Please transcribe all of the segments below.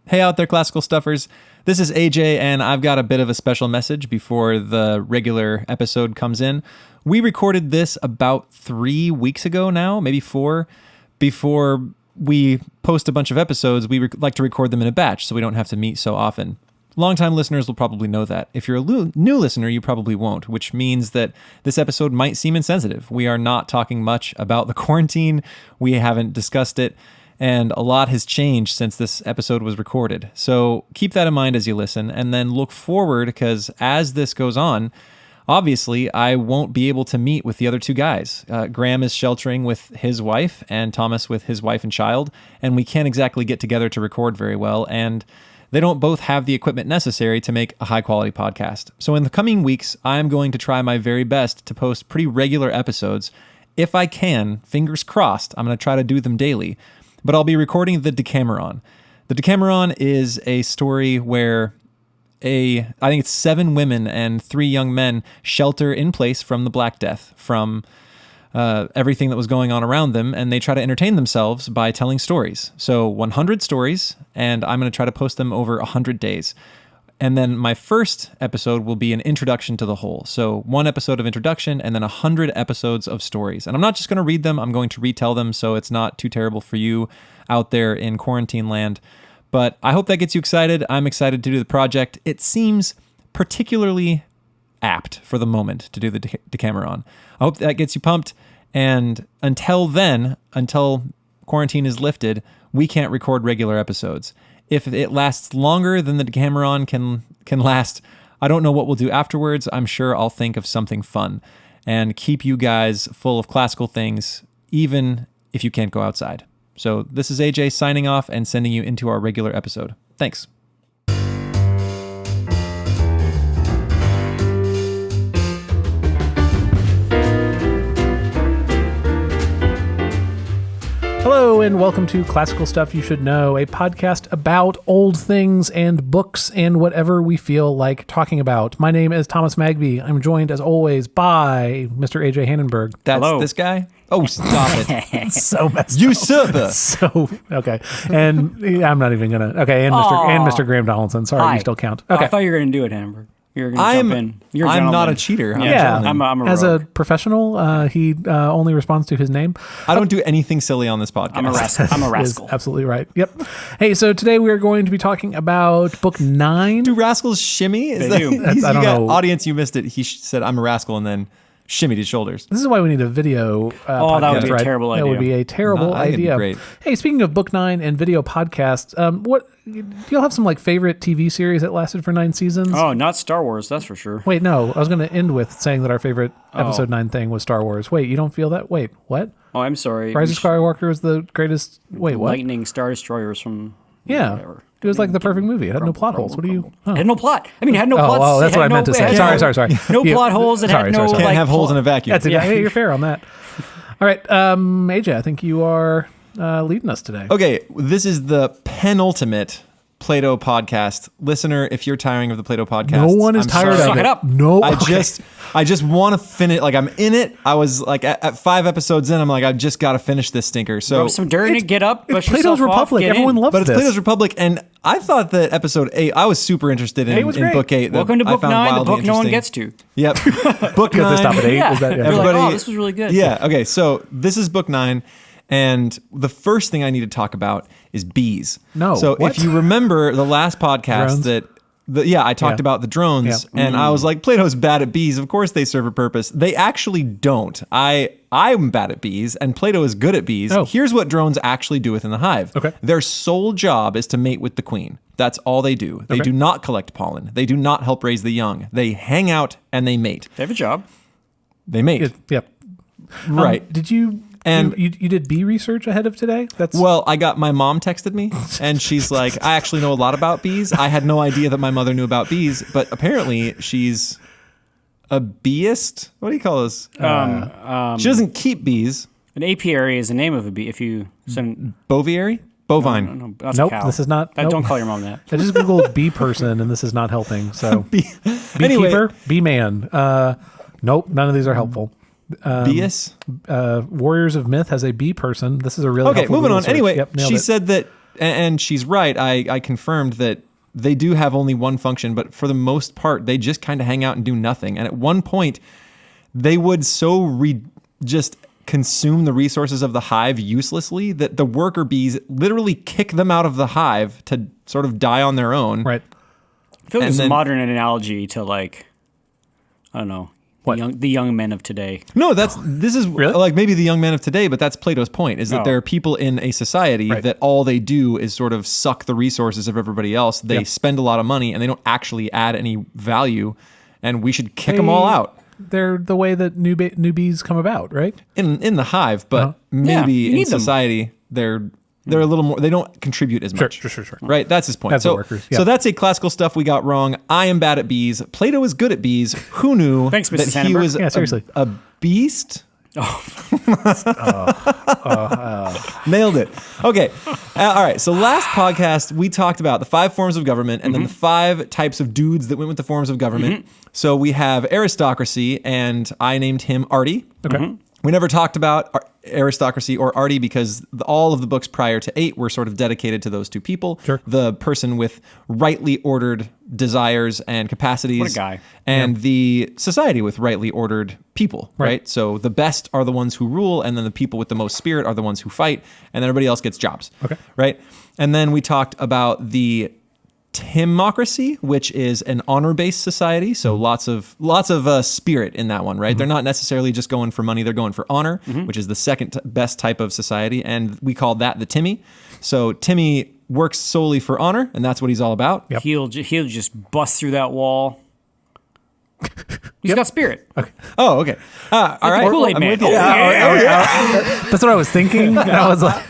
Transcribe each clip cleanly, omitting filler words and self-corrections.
Hey out there, classical stuffers. This is AJ, and I've got a bit of a special message before the regular episode comes in. We recorded this about 3 weeks ago now, maybe 4. Before we post a bunch of episodes, we like to record them in a batch so we don't have to meet so often. Longtime listeners will probably know that. If you're a new listener, you probably won't, which means that this episode might seem insensitive. We are not talking much about the quarantine. We haven't discussed it. And a lot has changed since this episode was recorded. So keep that in mind as you listen, and then look forward, because as this goes on, obviously I won't be able to meet with the other two guys. Graham is sheltering with his wife, and Thomas with his wife and child, and we can't exactly get together to record very well, and they don't both have the equipment necessary to make a high-quality podcast. So in the coming weeks, I'm going to try my very best to post pretty regular episodes. If I can, fingers crossed, I'm going to try to do them daily. But I'll be recording the Decameron. The Decameron is a story where I think it's 7 women and 3 young men shelter in place from the Black Death, from everything that was going on around them, and they try to entertain themselves by telling stories. So 100 stories, and I'm going to try to post them over 100 days. And then my first episode will be an introduction to the whole. So 1 episode of introduction and then 100 episodes of stories. And I'm not just going to read them, I'm going to retell them, so it's not too terrible for you out there in quarantine land. But I hope that gets you excited. I'm excited to do the project. It seems particularly apt for the moment to do the Decameron. I hope that gets you pumped. And until then, until quarantine is lifted, we can't record regular episodes. If it lasts longer than the Decameron can last, I don't know what we'll do afterwards. I'm sure I'll think of something fun and keep you guys full of classical things, even if you can't go outside. So this is AJ signing off and sending you into our regular episode. Thanks. Hello and welcome to Classical Stuff You Should Know, a podcast about old things and books and whatever we feel like talking about. My name is Thomas Magby. I'm joined as always by Mr. AJ Hannenberg. That's Hello. This guy? Oh, stop it. It's so messed Usurper. up. So, okay. And I'm not even going to, okay, and Mr. Graham Donaldson. Sorry, Hi. you still count. Oh, Okay. I thought you were going to do it, Hannenberg. You were going to jump in. You're a I'm not a gentleman. cheater. I'm a Yeah, gentleman. I'm a As rogue. a professional, he only responds to his name. I don't do anything silly on this podcast. I'm a rascal. I'm a Is rascal. absolutely right. Yep. Hey, so today we are going to be talking about book 9. Do rascals shimmy? Is They that, do. you I don't got know. Audience, you missed it. He said, I'm a rascal, and then shimmied his shoulders. This is why we need a video podcast, that would be a right? terrible That would idea. be a terrible No, I think it'd be idea. great. Hey, speaking of book 9 and video podcasts, what do y'all have some like favorite TV series that lasted for 9 seasons? Oh, not Star Wars, that's for sure. Wait, no. I was going to end with saying that our favorite episode 9 thing was Star Wars. Wait, you don't feel that? Wait, what? Oh, I'm sorry. Rise of Skywalker is the greatest. Wait, what? Lightning Star Destroyers from... Yeah. whatever. It was like the perfect movie. It had no plot holes. What do you? It had no plot. I mean, it had no Oh, plots. well, that's It what I had meant to it say. had Sorry. No You- plot holes. It sorry, had no... sorry. Can't like, have holes in a vacuum. That's it. Yeah. Hey, you're fair on that. All right, AJ, I think you are leading us today. Okay, this is the penultimate Plato podcast. Listener, if you're tiring of the Plato podcast, No one is I'm tired sorry. of Suck it. it up. No, I okay. just want to finish. Like, I'm in it. I was like at 5 episodes in. I'm like, I've just got to finish this stinker. So, Rub some dirt in it, get up, brush It's Plato's yourself off, Republic. get Everyone in. loves but it's this. Plato's Republic, and I thought that episode 8. I was super interested It in, was in great. book 8. that Welcome to I book found 9, the wildly book no one interesting. gets to. Yep, book Because they 9. stop at 8. Yeah. Is that, You're like, Everybody- oh, this was really good. Yeah. Okay. So this is book 9, and the first thing I need to talk about is bees. No, So what? if you remember the last podcast Drones? I talked Yeah. about the drones, Yeah. and I was like, Plato's bad at bees. Of course, they serve a purpose. They actually don't. I'm bad at bees, and Plato is good at bees. Oh. Here's what drones actually do within the hive. Okay. Their sole job is to mate with the queen. That's all they do. They Okay. do not collect pollen. They do not help raise the young. They hang out and they mate. They have a job. They mate. Yep. Right. Did you? And- you did bee research ahead of today? That's Well, my mom texted me, and she's like, I actually know a lot about bees. I had no idea that my mother knew about bees, but apparently she's a beeist. What do you call this? She doesn't keep bees. An apiary is the name of a bee. If you send... Boviary? Bovine. No, that's Nope, a cow. this is not- nope. Don't call your mom that. I just googled bee person, and this is not helping. So beekeeper, Anyway. bee man. Nope, none of these are helpful. Beus? Warriors of Myth has a bee person. This is a really Okay, helpful moving Google on. search. Anyway, Yep, nailed she it. said that and she's right. I confirmed that they do have only one function, but for the most part, they just kind of hang out and do nothing. And at one point, they would just consume the resources of the hive uselessly that the worker bees literally kick them out of the hive to sort of die on their own. Right. I feel like it's a modern analogy to like, I don't know, the young men of today. No, this is Really? like maybe the young men of today, but that's Plato's point, is that Oh. there are people in a society that all they do is sort of suck the resources of everybody else. They spend a lot of money and they don't actually add any value, and we should kick them all out. They're the way that newbies come about, right? In the hive, but Uh-huh. maybe Yeah, you in need them. society they're a little more. They don't contribute as much. Sure. Right, that's his point. That's the So, workers, yeah. so that's a classical stuff we got wrong. I am bad at bees. Plato is good at bees. Who knew Thanks, Mr. that he Sandberg. was Yeah, seriously. a beast? Nailed it. Okay. All right. So last podcast, we talked about the 5 forms of government and then the 5 types of dudes that went with the forms of government. So we have aristocracy, and I named him Artie. Okay. We never talked about aristocracy or Artie because all of the books prior to 8 were sort of dedicated to those two people. Sure. The person with rightly ordered desires and capacities. What a guy. And the society with rightly ordered people, right? So the best are the ones who rule, and then the people with the most spirit are the ones who fight, and then everybody else gets jobs. Okay. Right? And then we talked about the timocracy, which is an honor-based society. So lots of spirit in that one, right? They're not necessarily just going for money; they're going for honor, which is the second best type of society, and we called that the Timmy. So Timmy works solely for honor, and that's what he's all about. Yep. He'll just bust through that wall. He's got spirit. Oh, okay. All right. the Kool-Aid I'm Man. with you. Oh, That's what I was thinking. And I was like,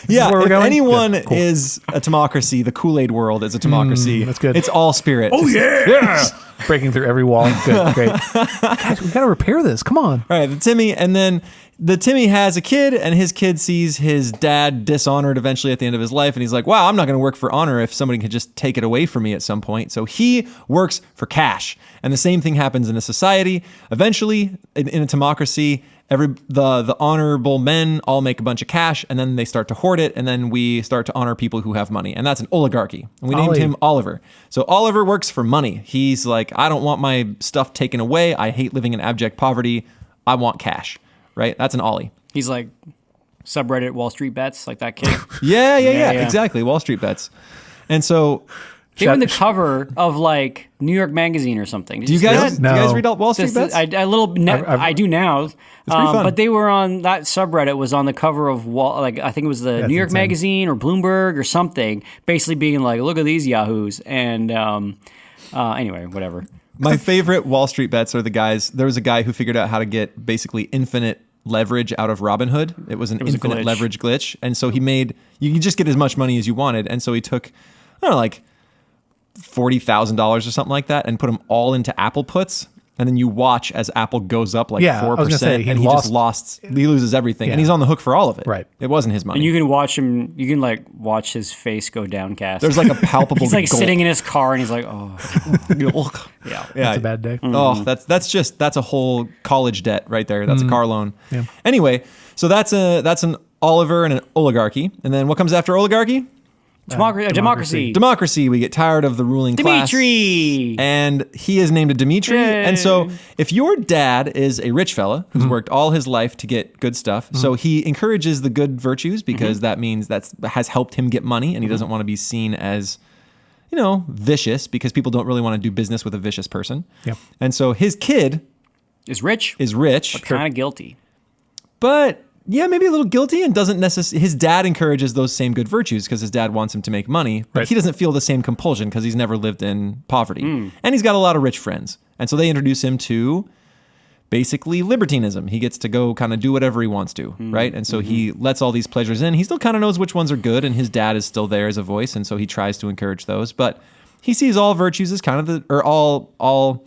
Yeah, where we're if going? anyone Good. Cool. is a democracy, the Kool-Aid world is a democracy. that's good. It's all spirit. oh yeah, breaking through every wall. Good, great. Guys, we got to repair this. Come on. All right, the Timmy, and then the Timmy has a kid, and his kid sees his dad dishonored eventually at the end of his life, and he's like, wow, I'm not going to work for honor if somebody can just take it away from me at some point. So he works for cash. And the same thing happens in a society. Eventually, in a democracy, the honorable men all make a bunch of cash, and then they start to hoard it, and then we start to honor people who have money. And that's an oligarchy. And we named Ollie. him Oliver. So Oliver works for money. He's like, I don't want my stuff taken away. I hate living in abject poverty. I want cash. Right? That's an Ollie. He's like subreddit Wall Street bets, like that kid. Yeah, Yeah. exactly. Wall Street bets. And so, They were in the cover of like New York Magazine or something. do you guys No. read Wall Street bets? I do now. pretty fun. But they were on that subreddit was on the cover of I think it was the New York insane. Magazine or Bloomberg or something, basically being like, look at these yahoos. And anyway, whatever. My favorite Wall Street bets are the guys. There was a guy who figured out how to get basically infinite leverage out of Robinhood. It was an was a infinite glitch. leverage glitch. And so you could just get as much money as you wanted. And so he took, I don't know, like $40,000 or something like that and put them all into Apple puts. And then you watch as Apple goes up like Yeah, I 4%. was gonna say, he and he loses everything. Yeah. And he's on the hook for all of it. Right. It wasn't his money. And you can watch him. You can like watch his face go downcast. There's like a palpable He's like gulp. sitting in his car and he's like, oh, Yeah. That's a bad day. Oh, that's a whole college debt right there. That's a car loan. Yeah. Anyway, so that's an Oliver and an oligarchy. And then what comes after oligarchy? democracy. Democracy. We get tired of the ruling class. Dimitri. And he is named a Dimitri. Yay. And so if your dad is a rich fella who's worked all his life to get good stuff, so he encourages the good virtues because that means that has helped him get money, and he doesn't want to be seen as, vicious, because people don't really want to do business with a vicious person. Yep. And so his kid Is rich, is rich, kind of guilty. but yeah, maybe a little guilty, and doesn't necessarily. His dad encourages those same good virtues because his dad wants him to make money, but Right. he doesn't feel the same compulsion because he's never lived in poverty, and he's got a lot of rich friends, and so they introduce him to basically libertinism. He gets to go kind of do whatever he wants to, right? And so he lets all these pleasures in. He still kind of knows which ones are good, and his dad is still there as a voice, and so he tries to encourage those. But he sees all virtues as kind of all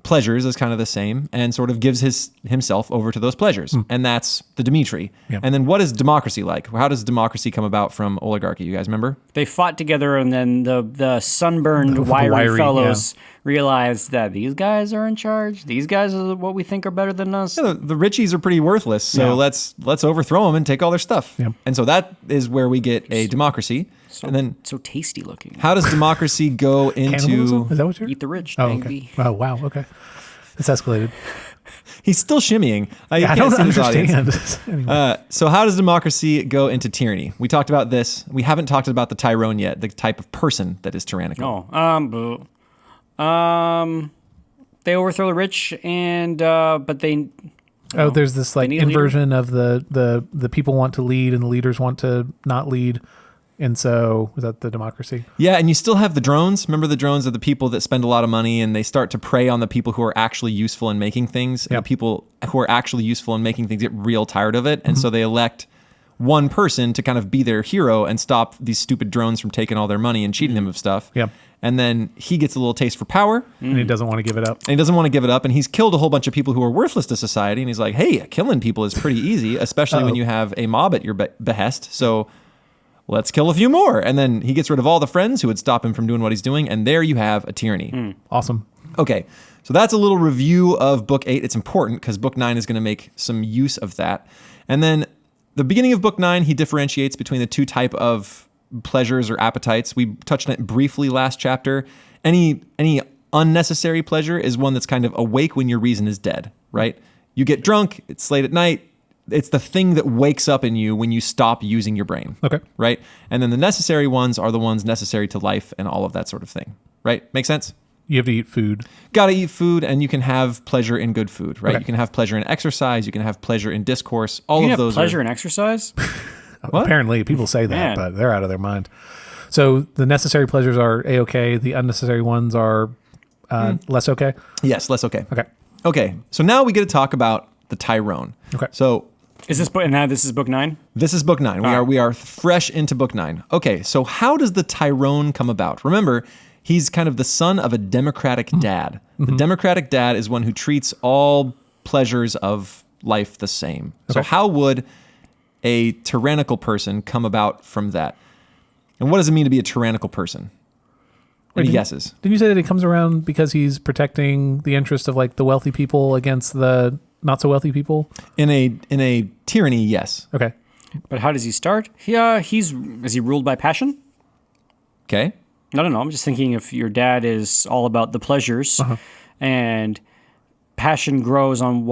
pleasures as kind of the same, and sort of gives himself over to those pleasures. And that's the Dimitri. Yeah. And then what is democracy like? How does democracy come about from oligarchy? You guys remember? They fought together, and then the sunburned, wiry wiry, fellows realized that these guys are in charge. These guys are what we think are better than us. Yeah, the Richies are pretty worthless, so Yeah. let's overthrow them and take all their stuff. Yeah. And so that is where we get a democracy. And then So tasty looking. how does democracy go Cannibalism? into... Is that what you're? Eat the rich, Oh, baby. okay. Oh, wow. Okay. It's escalated. He's still shimmying. You I can't don't see his audience. understand. Anyway. So how does democracy go into tyranny? We talked about this. We haven't talked about the Tyrone yet, the type of person that is tyrannical. They overthrow the rich, and but they. There's this like need a leader? inversion of the people want to lead and the leaders want to not lead. And so is that the democracy? Yeah, and you still have the drones. Remember, the drones are the people that spend a lot of money, and they start to prey on the people who are actually useful in making things. And Yep. the people who are actually useful in making things get real tired of it. And so they elect one person to kind of be their hero and stop these stupid drones from taking all their money and cheating them of stuff. Yep. And then he gets a little taste for power. And he doesn't want to give it up. And he doesn't want to give it up. And he's killed a whole bunch of people who are worthless to society. And he's like, hey, killing people is pretty easy, especially when you have a mob at your behest. So let's kill a few more. And then he gets rid of all the friends who would stop him from doing what he's doing. And there you have a tyranny. Awesome. Okay, so that's a little review of book 8. It's important because book 9 is going to make some use of that. And then the beginning of book 9, he differentiates between the two type of pleasures or appetites. We touched on it briefly last chapter. Any unnecessary pleasure is one that's kind of awake when your reason is dead, right? You get drunk, it's late at night. It's the thing that wakes up in you when you stop using your brain. Okay. Right? And then the necessary ones are the ones necessary to life and all of that sort of thing. Right? Make sense? You have to eat food. Gotta eat food, and you can have pleasure in good food, right? Okay. You can have pleasure in exercise. You can have pleasure in discourse. All You of have those pleasure are... in exercise. What? Apparently, people say that, Man. but they're out of their mind. So the necessary pleasures are A-okay. The unnecessary ones are less okay. Yes, less okay. Okay. Okay, so now we get to talk about the Tyrone. Okay. So Is this book? And now this is book 9. this is book 9. We are fresh into book 9. Okay, so how does the Tyrone come about? Remember, he's kind of the son of a democratic dad. The democratic dad is one who treats all pleasures of life the same. So Okay. how would a tyrannical person come about from that? And what does it mean to be a tyrannical person? Any guesses? Did you say that he comes around because he's protecting the interest of like the wealthy people against the not so wealthy people? In a tyranny, yes. Okay. But how does he start? Is he ruled by passion? Okay. I don't know. I'm just thinking if your dad is all about the pleasures, and passion grows on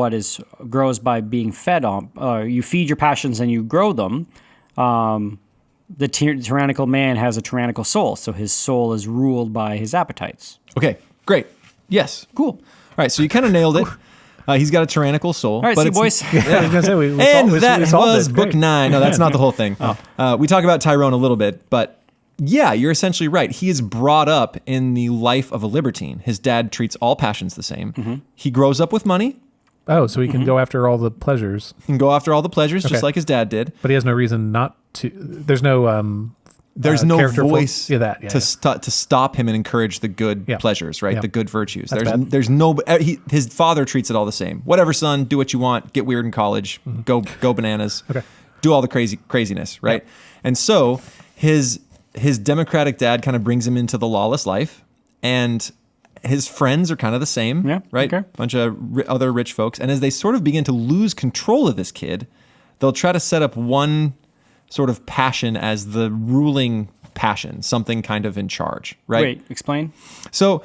grows by being fed on. You feed your passions and you grow them. The tyrannical man has a tyrannical soul, so his soul is ruled by his appetites. Okay, great. Yes. Cool. All right, so you kind of nailed it. He's got a tyrannical soul. All right, but see, it's- boys. I was gonna say we And solved, that we solved was it. book Great. 9. No, that's not the whole thing. We talk about Tyrone a little bit, but yeah, you're essentially right. He is brought up in the life of a libertine. His dad treats all passions the same. He grows up with money. Oh, so he can go after all the pleasures, He can go after all the pleasures just Okay. like his dad did. but he has no reason not to. There's no There's no character voice to to stop him and encourage the good Yeah. pleasures, right? Yeah. The good virtues. That's bad. There's no his father treats it all the same. Whatever, son, do what you want. Get weird in college. Go bananas. Okay. Do all the craziness, right? Yeah. And so his democratic dad kind of brings him into the lawless life, and his friends are kind of the same, Yeah, right? okay. Bunch of other rich folks, and as they sort of begin to lose control of this kid, they'll try to set up one sort of passion as the ruling passion, something kind of in charge, right? Wait, explain. So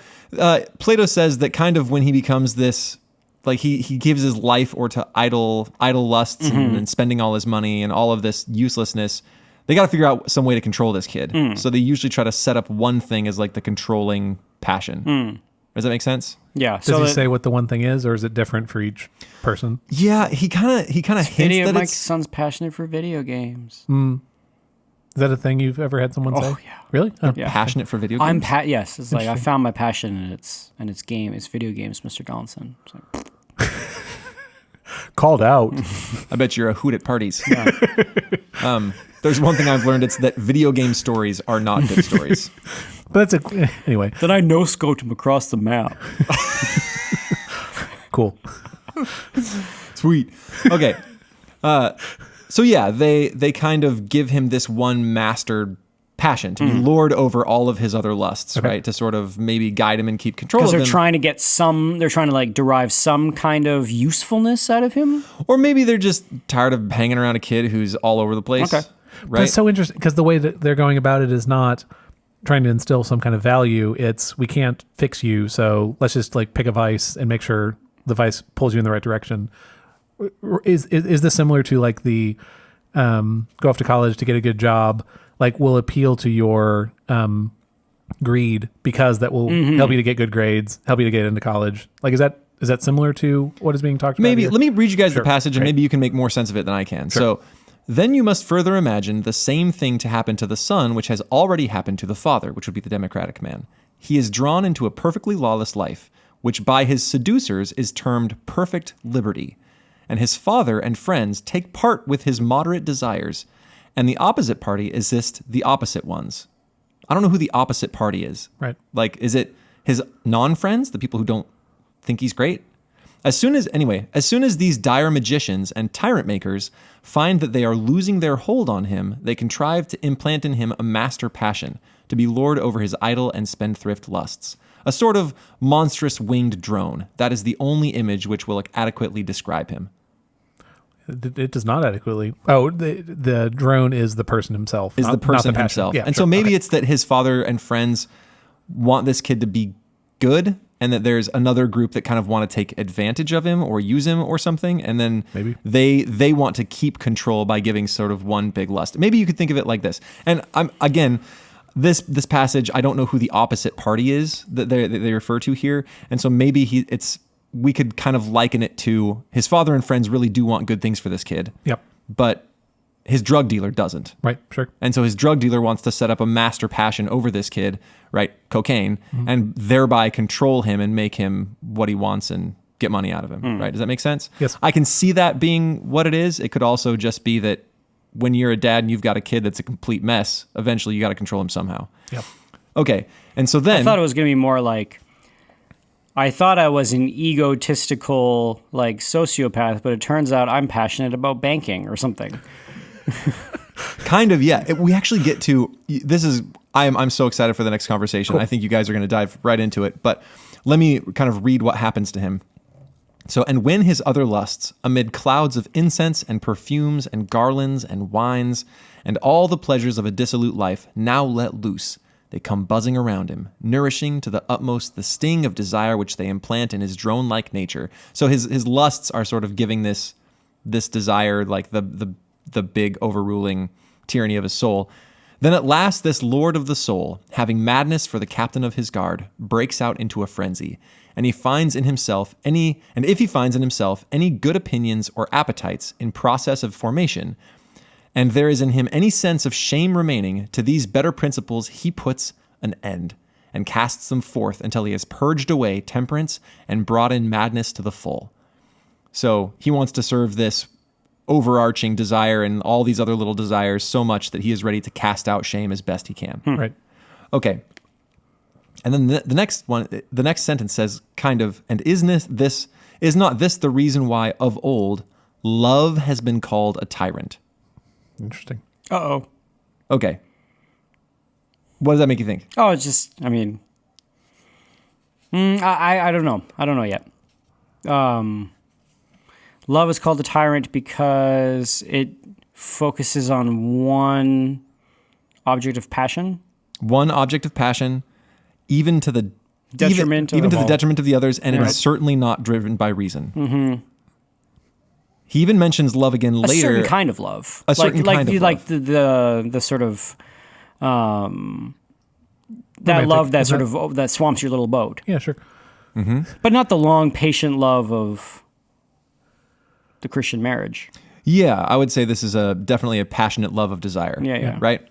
Plato says that kind of when he becomes this, like he gives his life or to idle lusts and spending all his money and all of this uselessness, they got to figure out some way to control this kid. So they usually try to set up one thing as like the controlling passion. Does that make sense? Yeah. Does so he that- say what the one thing is, or is it different for each person? Yeah, he kind of hints that my it's son's passionate for video games. Is that a thing you've ever had someone say? Oh, yeah. Really? Oh. Yeah. passionate for video games. Yes. It's like I found my passion and it's video games, Mr. Donaldson. It's like, Called out. I bet you're a hoot at parties. There's one thing I've learned, it's that video game stories are not good stories. But that's anyway. then I no scoped him across the map. Cool. Sweet. Okay. So yeah, they kind of give him this one mastered passion to be lord over all of his other lusts, right? To sort of maybe guide him and keep control of Because him. they're trying to like derive some kind of usefulness out of him. Or maybe they're just tired of hanging around a kid who's all over the place. Okay. right? That's so interesting because the way that they're going about it is not trying to instill some kind of value. It's we can't fix you, so let's just like pick a vice and make sure the vice pulls you in the right direction. Is this similar to like the go off to college to get a good job? Like will appeal to your greed because that will help you to get good grades, help you to get into college. Like is that similar to what is being talked about? Maybe here? let me read you guys the passage, and maybe you can make more sense of it than I can. Sure. So, then you must further imagine the same thing to happen to the son, which has already happened to the father, which would be the democratic man. He is drawn into a perfectly lawless life, which by his seducers is termed perfect liberty. And his father and friends take part with his moderate desires, and the opposite party assist the opposite ones. I don't know who the opposite party is. Right. Like, is it his non-friends, the people who don't think he's great? As soon as these dire magicians and tyrant makers find that they are losing their hold on him, they contrive to implant in him a master passion, to be lord over his idle and spendthrift lusts. A sort of monstrous winged drone. That is the only image which will adequately describe him. It does not adequately. Oh, the drone is the person himself. Is not, the person not the himself. Yeah, and sure. so maybe it's that his father and friends want this kid to be good, and that there's another group that kind of want to take advantage of him or use him or something, and then Maybe. they want to keep control by giving sort of one big lust. Maybe you could think of it like this. And this passage, I don't know who the opposite party is that they refer to here, and so maybe we could kind of liken it to his father and friends really do want good things for this kid. Yep. But his drug dealer doesn't. Right. Sure. And so his drug dealer wants to set up a master passion over this kid, right? Cocaine, and thereby control him and make him what he wants and get money out of him, right? Does that make sense? Yes. I can see that being what it is. It could also just be that when you're a dad and you've got a kid that's a complete mess, eventually you got to control him somehow. Yep. Okay. And so then I thought it was going to be more like, I thought I was an egotistical like sociopath, but it turns out I'm passionate about banking or something. kind of, yeah. We actually get to this is I'm so excited for the next conversation. Cool. I think you guys are going to dive right into it. But let me kind of read what happens to him. So, and when his other lusts, amid clouds of incense and perfumes and garlands and wines and all the pleasures of a dissolute life now let loose, they come buzzing around him, nourishing to the utmost the sting of desire which they implant in his drone-like nature. So his lusts are sort of giving this desire, like the big overruling tyranny of his soul. Then at last this lord of the soul, having madness for the captain of his guard, breaks out into a frenzy, and if he finds in himself any good opinions or appetites in process of formation, and there is in him any sense of shame remaining, to these better principles he puts an end, and casts them forth until he has purged away temperance and brought in madness to the full. So he wants to serve this overarching desire and all these other little desires so much that he is ready to cast out shame as best he can. Right. Okay. And then the next sentence says kind of, and is not this the reason why of old love has been called a tyrant? Interesting. Uh-oh. Okay. What does that make you think? Oh, it's just, I mean, I don't know. I don't know yet. Love is called a tyrant because it focuses on one object of passion. One object of passion, even to the detriment even of to the all. detriment of the others, and Right. it is certainly not driven by reason. Mm-hmm. He even mentions love again later. A certain kind of love. A certain kind of like love. the sort of that Romantic. love that Is sort that- of that swamps your little boat, Yeah. Sure. but not the long, patient love of the Christian marriage. Yeah, I would say this is definitely a passionate love of desire. Yeah. Right?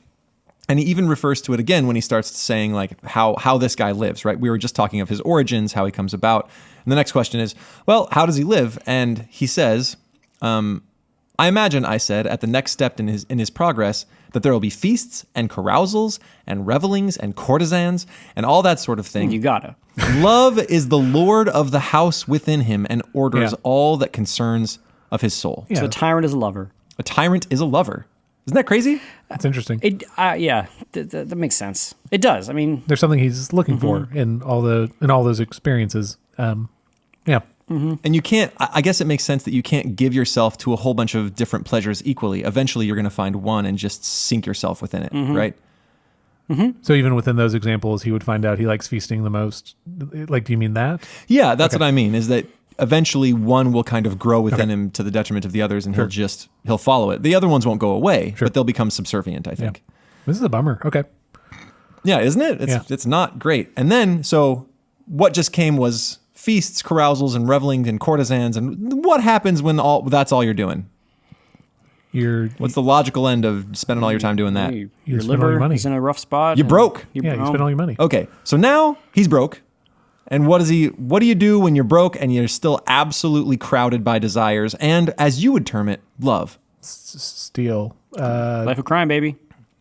And he even refers to it again when he starts saying like how this guy lives, right? We were just talking of his origins, how he comes about. And the next question is, well, how does he live? And he says, I imagine, I said, at the next step in his progress, that there will be feasts and carousals and revelings and courtesans and all that sort of thing. You gotta. Love is the lord of the house within him and orders Yeah. all that concerns of his soul. Yeah. So a tyrant is a lover. A tyrant is a lover. Isn't that crazy? That's interesting. It that makes sense. It does. I mean, There's something he's looking for in all those experiences. Yeah. And you can't, I guess it makes sense that you can't give yourself to a whole bunch of different pleasures equally. Eventually, you're going to find one and just sink yourself within it, right? So even within those examples, he would find out he likes feasting the most. Like, do you mean that? Yeah, that's what I mean, is that eventually one will kind of grow within him to the detriment of the others, and he'll follow it. The other ones won't go away, but they'll become subservient, I think. Yeah. This is a bummer. Okay. Yeah, isn't it? It's not great. And then, so what just came was feasts, carousals, and reveling and courtesans. And what happens when that's all you're doing? What's the logical end of spending all your time doing that? Your liver is in a rough spot. You broke. You spend all your money. Okay, so now he's broke. And what do you do when you're broke and you're still absolutely crowded by desires and, as you would term it, love? Steal. Life of crime, baby.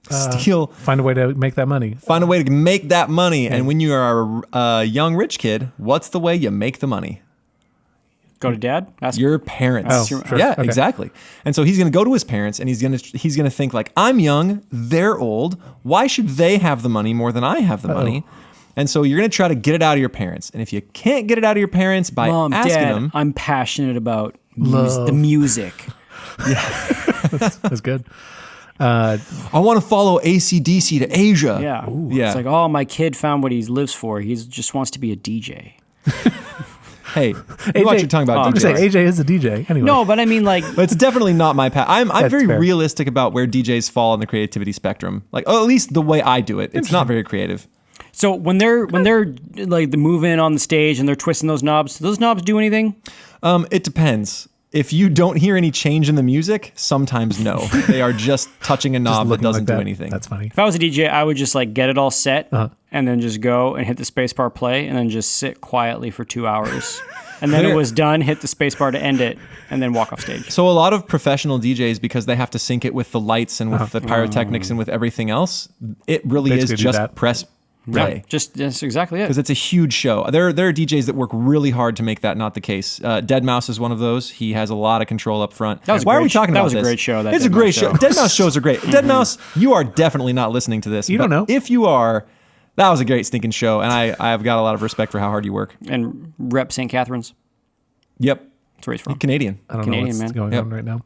Steal. Find a way to make that money. Find a way to make that money. And when you are a young rich kid, what's the way you make the money? Go to dad. Ask your parents. Oh, sure. Yeah, Okay. exactly. And so he's going to go to his parents and he's going to think like, I'm young, they're old. Why should they have the money more than I have the money? And so you're going to try to get it out of your parents. And if you can't get it out of your parents by Mom, asking Dad, them, I'm passionate about the music. That's good. I want to follow AC/DC to Asia. Yeah. Yeah. It's like, oh, my kid found what he lives for. He just wants to be a DJ. Hey, you watch your tongue about I'm DJs. saying AJ is a DJ. Anyway. No, but I mean, like, But it's definitely not my path. I'm very fair. realistic about where DJs fall on the creativity spectrum. Like, at least the way I do it. It's not very creative. so when they're like the move in on the stage and they're twisting those knobs, do those knobs do anything? It depends. If you don't hear any change in the music, sometimes no. They are just touching a knob that Looking doesn't like do that. anything. That's funny. If I was a DJ, I would just like get it all set and then just go and hit the spacebar play and then just sit quietly for 2 hours. And then it was done, hit the spacebar to end it, and then walk off stage. So a lot of professional DJs, because they have to sync it with the lights and with the pyrotechnics and with everything else, it really Basically is do just that. press play. Yeah, just that's exactly it. Because it's a huge show. There are DJs that work really hard to make that not the case. Deadmau5 is one of those. He has a lot of control up front. That was a Why are great we talking about that was this? a great show. That It's a Deadmau5 great show. show. Deadmau5 shows are great. Deadmau5, you are definitely not listening to this. You don't know. If you are, that was a great stinking show, and I've got a lot of respect for how hard you work. And rep St. Catharines. Yep. That's where he's from. Canadian. I don't Canadian, know what's man. going on right now.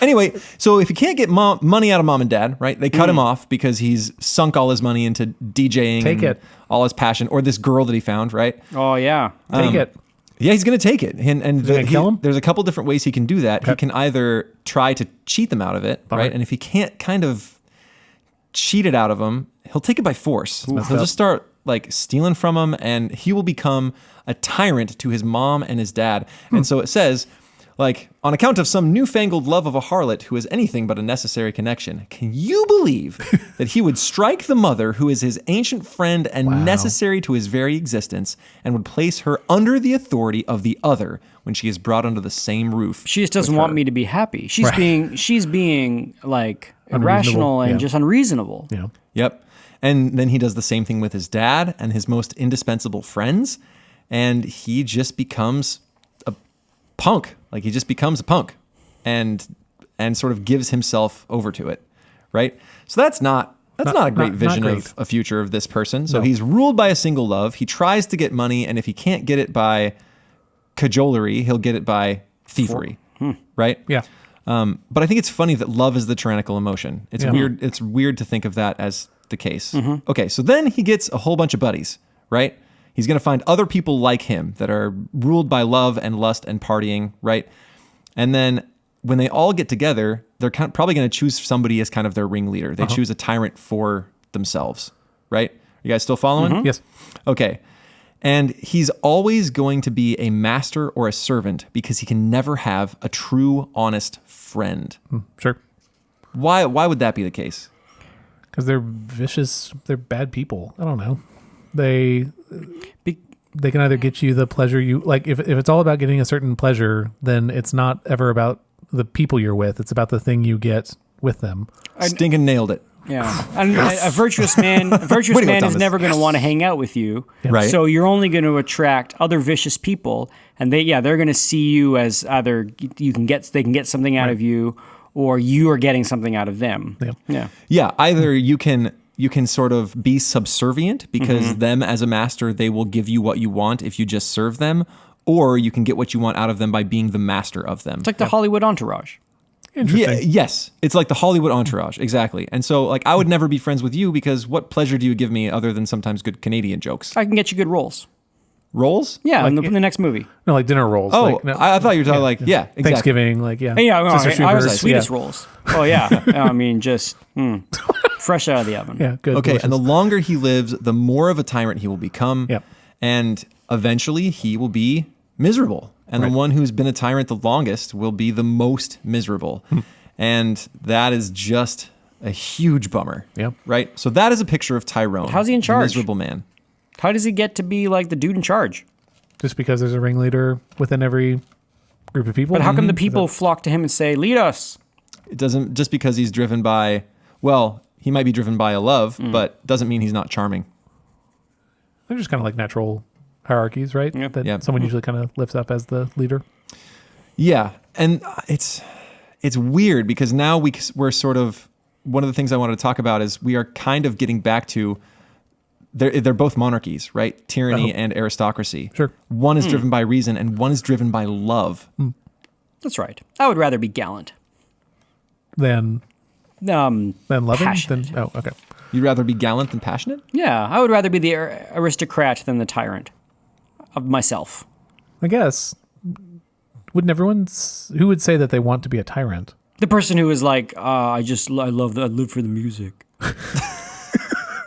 Anyway, so if you can't get money out of mom and dad, right? They cut him off because he's sunk all his money into DJing, Take and it. all his passion, or this girl that he found, right? Oh, yeah. Take it. Yeah, he's going to take it. And gonna kill him? There's a couple different ways he can do that. Okay. He can either try to cheat them out of it, right? And if he can't kind of cheat it out of them, he'll take it by force. He'll up. just start like stealing from them, and he will become a tyrant to his mom and his dad. And so it says, like, on account of some newfangled love of a harlot who is anything but a necessary connection, can you believe that he would strike the mother who is his ancient friend and necessary to his very existence, and would place her under the authority of the other when she is brought under the same roof? She just doesn't want me to be happy. She's being like irrational and yeah. just unreasonable. Yeah. Yep. And then he does the same thing with his dad and his most indispensable friends, and he just becomes a punk. Like, he just becomes a punk and sort of gives himself over to it, right? So that's not a great vision great. of a future of this person. So he's ruled by a single love. He tries to get money, and if he can't get it by cajolery, he'll get it by thievery, right? Yeah. But I think it's funny that love is the tyrannical emotion. It's Yeah. weird. It's weird to think of that as the case. Okay, so then he gets a whole bunch of buddies, right? He's going to find other people like him that are ruled by love and lust and partying, right? And then when they all get together, they're probably going to choose somebody as kind of their ringleader. They choose a tyrant for themselves, right? You guys still following? Yes. Okay. And he's always going to be a master or a servant because he can never have a true, honest friend. Sure. Why would that be the case? Because they're vicious. They're bad people. I don't know. They can either get you the pleasure you like. If it's all about getting a certain pleasure, then it's not ever about the people you're with. It's about the thing you get with them. Stinking nailed it. Yeah, and a virtuous man is Thomas. never going to want to hang out with you. Right. So you're only going to attract other vicious people, and they're going to see you as either they can get something out of you, or you are getting something out of them. Yeah. Yeah, either you can sort of be subservient because them as a master, they will give you what you want if you just serve them, or you can get what you want out of them by being the master of them. It's like the Hollywood entourage. Interesting. Yeah, yes. It's like the Hollywood entourage, exactly. And so, like, I would never be friends with you because what pleasure do you give me other than sometimes good Canadian jokes? I can get you good roles. Roles? Yeah, in the next movie. No, like dinner rolls. Oh, like, no, I thought you were talking exactly. Thanksgiving, like, yeah. Yeah, no, Sister I was Schubert's, like sweetest yeah. rolls. Oh, yeah. I mean, just fresh out of the oven. Yeah, good. Okay, delicious. and the longer he lives, the more of a tyrant he will become. Yep. And eventually he will be miserable. And Right. the one who's been a tyrant the longest will be the most miserable. And that is just a huge bummer. Yep. Right? So that is a picture of Tyrone. How's he in the charge? miserable man. How does he get to be like the dude in charge? Just because there's a ringleader within every group of people. But how come the people flock to him and say, lead us? It doesn't, just because he's driven by, well, he might be driven by a love, but doesn't mean he's not charming. They're just kind of like natural hierarchies, right? Yep. That Yep. someone usually kind of lifts up as the leader. Yeah, and it's weird because now we're sort of, one of the things I wanted to talk about is we are kind of getting back to, they're both monarchies, right? Tyranny and aristocracy. Sure. One is driven by reason and one is driven by love. That's right. I would rather be gallant. Then loving? Passionate. Then, oh, okay. You'd rather be gallant than passionate? Yeah, I would rather be the aristocrat than the tyrant of myself. I guess. Wouldn't who would say that they want to be a tyrant? The person who is like, I live for the music.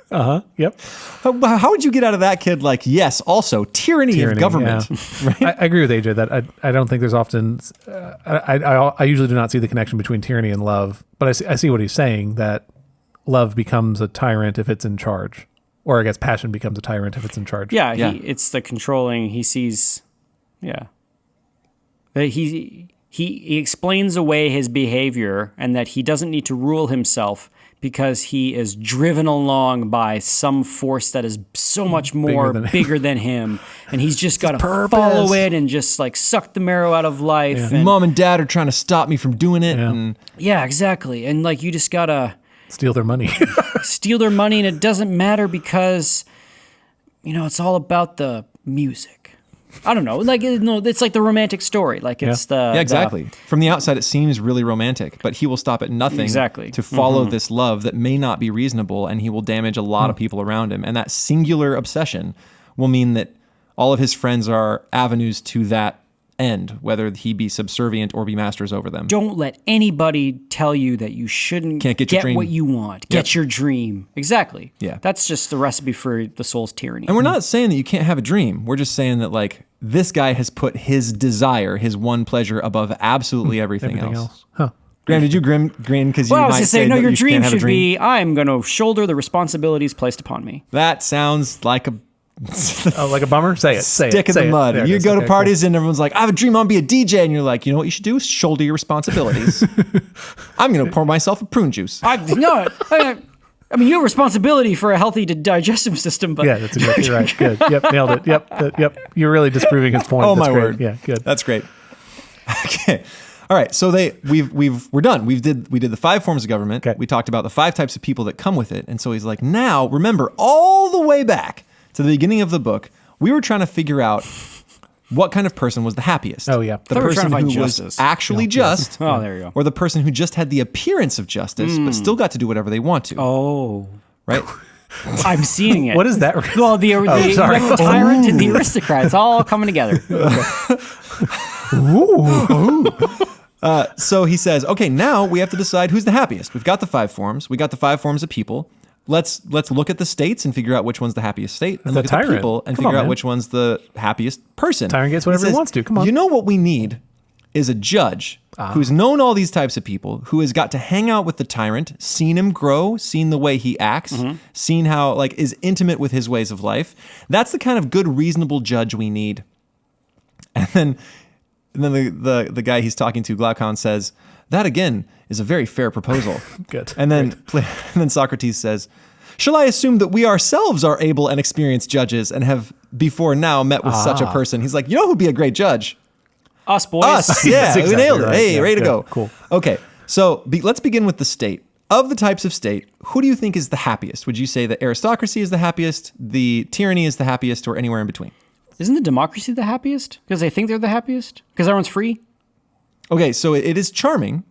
Yep. How would you get out of that kid like, yes, also tyranny of government? Yeah. I agree with AJ that I don't think there's often, I usually do not see the connection between tyranny and love, but I see what he's saying, that love becomes a tyrant if it's in charge. Or I guess passion becomes a tyrant if it's in charge. Yeah, Yeah. It's the controlling. He sees, that he explains away his behavior and that he doesn't need to rule himself because he is driven along by some force that is so much more bigger than him, and he's just got to follow it and just like suck the marrow out of life. Yeah. And, Mom and dad are trying to stop me from doing it. Yeah. And yeah, exactly. And like you just gotta Steal their money. steal their money, and it doesn't matter because it's all about the music. I don't know, like it's like the romantic story. Like it's yeah, exactly. From the outside, it seems really romantic, but he will stop at nothing Exactly. to follow this love that may not be reasonable, and he will damage a lot of people around him. And that singular obsession will mean that all of his friends are avenues to that end, whether he be subservient or be masters over them. Don't let anybody tell you that you shouldn't Can't get your dream. what you want. Get your dream. Exactly. Yeah. That's just the recipe for the soul's tyranny. And we're not saying that you can't have a dream. We're just saying that, like, this guy has put his desire, his one pleasure, above absolutely everything else. Huh. Graham, did you grin because you Well, I was might going to say say, no, that your you dream can't have a should dream? be, I'm going to shoulder the responsibilities placed upon me. That sounds like a Oh, like a bummer? Say it. Say stick it. in say the it. mud. There it You is. go to Okay, parties and everyone's like, I have a dream on be a DJ. And you're like, you know what you should do? Shoulder your responsibilities. I'm going to pour myself a prune juice. I mean, you have responsibility for a healthy digestive system, but Cool. Yeah, that's exactly right. Good. Yep, nailed it. Yep. You're really disproving his point. Oh, That's my great. word. Yeah, good. That's great. Okay. All right. So we're done. We did the 5 forms of government. Okay. We talked about the 5 types of people that come with it. And so he's like, now remember all the way back to the beginning of the book, we were trying to figure out what kind of person was the happiest. Oh, yeah. The thought we were person trying to find who was justice. actually just. Oh, there you go. Or the person who just had the appearance of justice, but still got to do whatever they want to. Oh, Right? I'm seeing it. What is that? Well, the sorry. tyrant and the aristocrat, it's all coming together. So he says, okay, now we have to decide who's the happiest. We've got the 5 forms. We got the 5 forms of people. Let's look at the states and figure out which one's the happiest state, and The look at the tyrant. people and Come figure on, out man. which one's the happiest person. Tyrant gets whatever he wants to. Come on. You know what we need is a judge who's known all these types of people, who has got to hang out with the tyrant, seen him grow, seen the way he acts, seen how is intimate with his ways of life. That's the kind of good, reasonable judge we need. And then the guy he's talking to, Glaucon, says, that again is a very fair proposal. Good. And then Socrates says, shall I assume that we ourselves are able and experienced judges and have before now met with such a person? He's like, you know who'd be a great judge? Us, boys. Us. Yeah, That's we exactly nailed it. right. Hey, Yeah, ready to good. go. Cool. Okay, so let's begin with the state. Of the types of state, who do you think is the happiest? Would you say that aristocracy is the happiest, the tyranny is the happiest, or anywhere in between? Isn't the democracy the happiest? Because they think they're the happiest? Because everyone's free? Okay, so it is charming,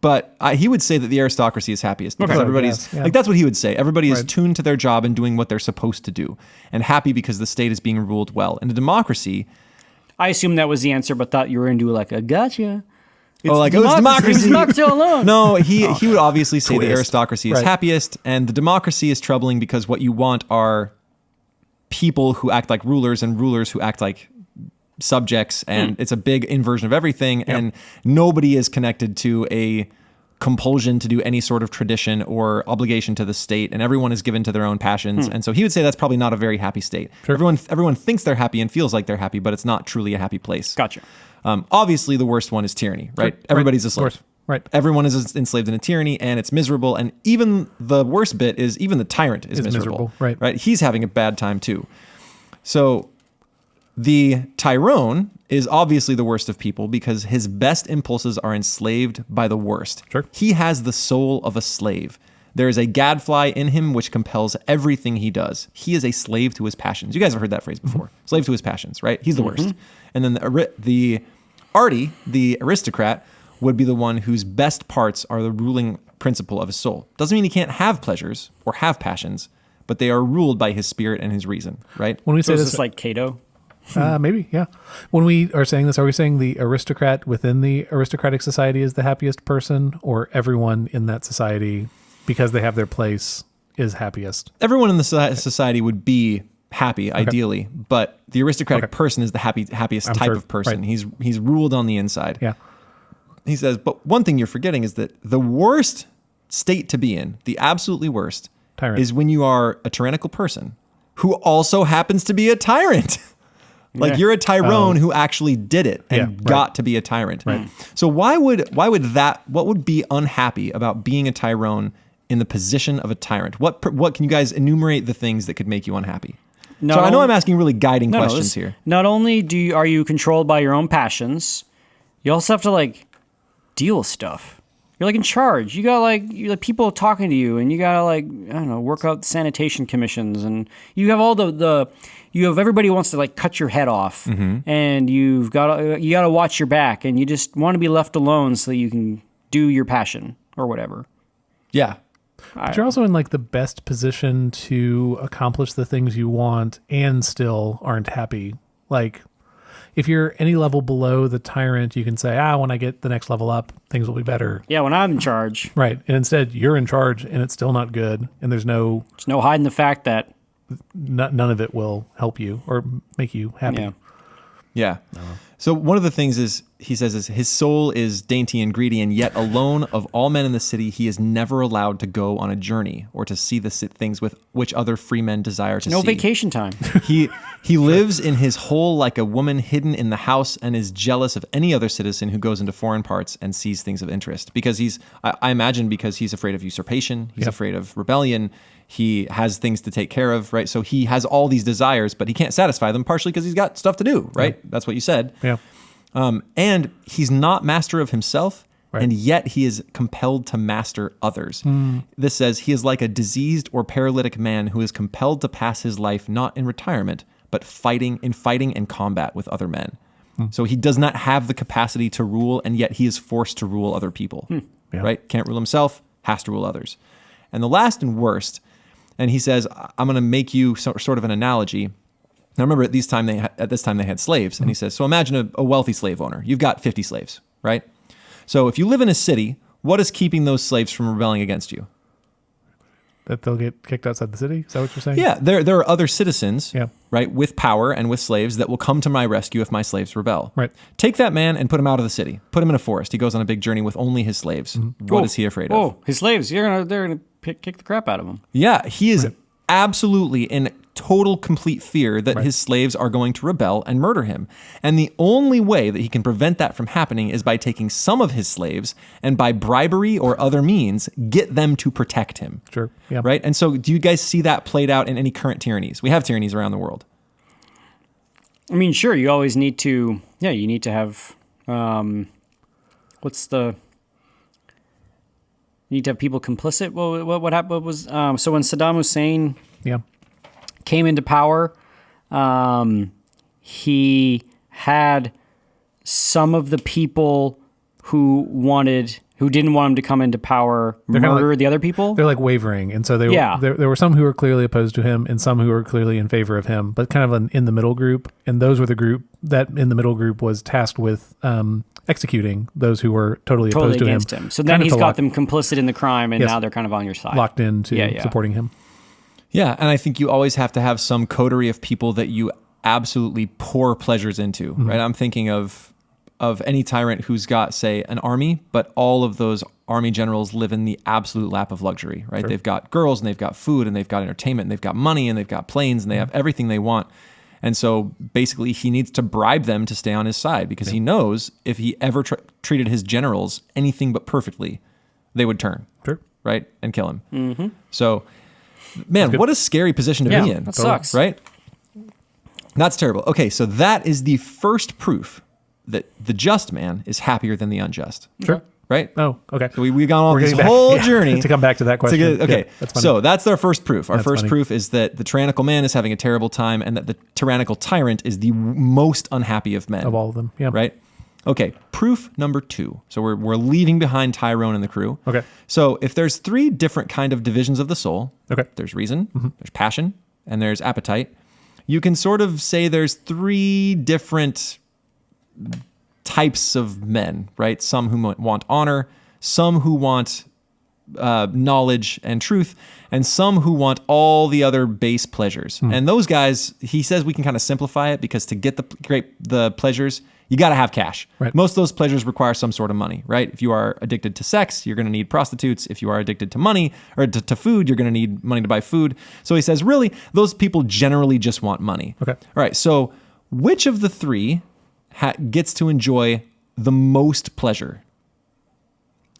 but he would say that the aristocracy is happiest because everybody's like that's what he would say. Everybody is tuned to their job and doing what they're supposed to do, and happy because the state is being ruled well. In a democracy, I assumed that was the answer, but thought you were going to do like a gotcha. It was democracy. Democracy alone. No, he would obviously say the aristocracy is happiest, and the democracy is troubling because what you want are people who act like rulers and rulers who act like subjects, and it's a big inversion of everything, and nobody is connected to a compulsion to do any sort of tradition or obligation to the state, and everyone is given to their own passions. And so he would say that's probably not a very happy state. Sure. Everyone thinks they're happy and feels like they're happy, but it's not truly a happy place. Gotcha. Obviously, the worst one is tyranny, right? Sure. Everybody's a slave. Right. Everyone is enslaved in a tyranny, and it's miserable. And even the worst bit is even the tyrant is miserable. Right. He's having a bad time too. So the Tyrone is obviously the worst of people because his best impulses are enslaved by the worst. Sure. He has the soul of a slave. There is a gadfly in him which compels everything he does. He is a slave to his passions. You guys have heard that phrase before. Slave to his passions, right? He's the worst. And then the arty, the aristocrat, would be the one whose best parts are the ruling principle of his soul. Doesn't mean he can't have pleasures or have passions, but they are ruled by his spirit and his reason, right? When we say So is this, this like Cato? maybe, yeah. When we are saying this, are we saying the aristocrat within the aristocratic society is the happiest person, or everyone in that society, because they have their place, is happiest? Everyone in the society would be happy, ideally, but the aristocratic person is the happiest type of person. Right. He's ruled on the inside. Yeah. He says, but one thing you're forgetting is that the worst state to be in, the absolutely worst, Tyrant. is when you are a tyrannical person who also happens to be a tyrant. Like you're a Tyrone who actually did it and got to be a tyrant. Right. So what would be unhappy about being a Tyrone in the position of a tyrant? What can you guys enumerate the things that could make you unhappy? So I know I'm asking really guiding questions here. Not only are you controlled by your own passions, you also have to like deal with stuff. You're like in charge. You got like people talking to you, and you gotta like work out sanitation commissions, and you have all you have everybody who wants to like cut your head off, and you gotta watch your back, and you just want to be left alone so that you can do your passion or whatever. Yeah. But you're also in like the best position to accomplish the things you want and still aren't happy. Like if you're any level below the tyrant, you can say, when I get the next level up, things will be better. Yeah, when I'm in charge. Right. And instead you're in charge and it's still not good. And there's no hiding the fact that none of it will help you or make you happy. Yeah. So one of the things he says his soul is dainty and greedy, and yet alone of all men in the city, he is never allowed to go on a journey or to see the things with which other free men desire to see. No vacation time. He lives in his hole like a woman hidden in the house, and is jealous of any other citizen who goes into foreign parts and sees things of interest. Because I imagine because he's afraid of usurpation, he's afraid of rebellion, he has things to take care of, right? So he has all these desires, but he can't satisfy them, partially because he's got stuff to do, right? Yeah. That's what you said. Yeah. And he's not master of himself, and yet he is compelled to master others. This says he is like a diseased or paralytic man who is compelled to pass his life not in retirement, but fighting and combat with other men. So he does not have the capacity to rule, and yet he is forced to rule other people, right? Can't rule himself, has to rule others. And the last and worst, and he says, I'm going to make you sort of an analogy. Now remember, at this time they had slaves, and he says, so imagine a wealthy slave owner. You've got 50 slaves, right? So if you live in a city, what is keeping those slaves from rebelling against you? That they'll get kicked outside the city? Is that what you're saying? Yeah, there are other citizens, right, with power and with slaves that will come to my rescue if my slaves rebel. Right. Take that man and put him out of the city. Put him in a forest. He goes on a big journey with only his slaves. What is he afraid of? Oh, his slaves. They're gonna kick the crap out of him. Yeah, he is absolutely in total, complete fear that his slaves are going to rebel and murder him. And the only way that he can prevent that from happening is by taking some of his slaves and by bribery or other means, get them to protect him. Sure. Yeah. Right? And so do you guys see that played out in any current tyrannies? We have tyrannies around the world. I mean, sure, you always need to, you need to have, you need to have people complicit. What happened was, so when Saddam Hussein came into power, he had some of the people who didn't want him to come into power murder the other people. They're like wavering. And so there were some who were clearly opposed to him and some who were clearly in favor of him, but kind of an in the middle group. And those were the group that in the middle group was tasked with executing those who were totally opposed to him. So then he's got them complicit in the crime, and now they're kind of on your side. Locked into supporting him. Yeah, and I think you always have to have some coterie of people that you absolutely pour pleasures into, right? I'm thinking of any tyrant who's got, say, an army, but all of those army generals live in the absolute lap of luxury, right? Sure. They've got girls, and they've got food, and they've got entertainment, and they've got money, and they've got planes, and they have everything they want. And so basically he needs to bribe them to stay on his side because he knows if he ever treated his generals anything but perfectly, they would turn, right? And kill him. Mm-hmm. So, man, what a scary position to be in. That sucks. Right? That's terrible. Okay, so that is the first proof that the just man is happier than the unjust. Sure. Right? Oh, okay. So we've gone on this whole journey. To come back to that question. Okay, that's funny. So that's our first proof. Our first proof is that the tyrannical man is having a terrible time and that the tyrannical tyrant is the most unhappy of men. Of all of them, yeah. Right? Okay, proof number 2. So we're leaving behind Tyrone and the crew. Okay. So if there's 3 different kind of divisions of the soul, there's reason, there's passion, and there's appetite, you can sort of say there's 3 different types of men, right? Some who want honor, some who want knowledge and truth, and some who want all the other base pleasures. And those guys, he says we can kind of simplify it because to get the pleasures, you got to have cash. Right. Most of those pleasures require some sort of money, right? If you are addicted to sex, you're going to need prostitutes. If you are addicted to money or to food, you're going to need money to buy food. So he says, really, those people generally just want money. Okay. All right. So which of the 3 gets to enjoy the most pleasure?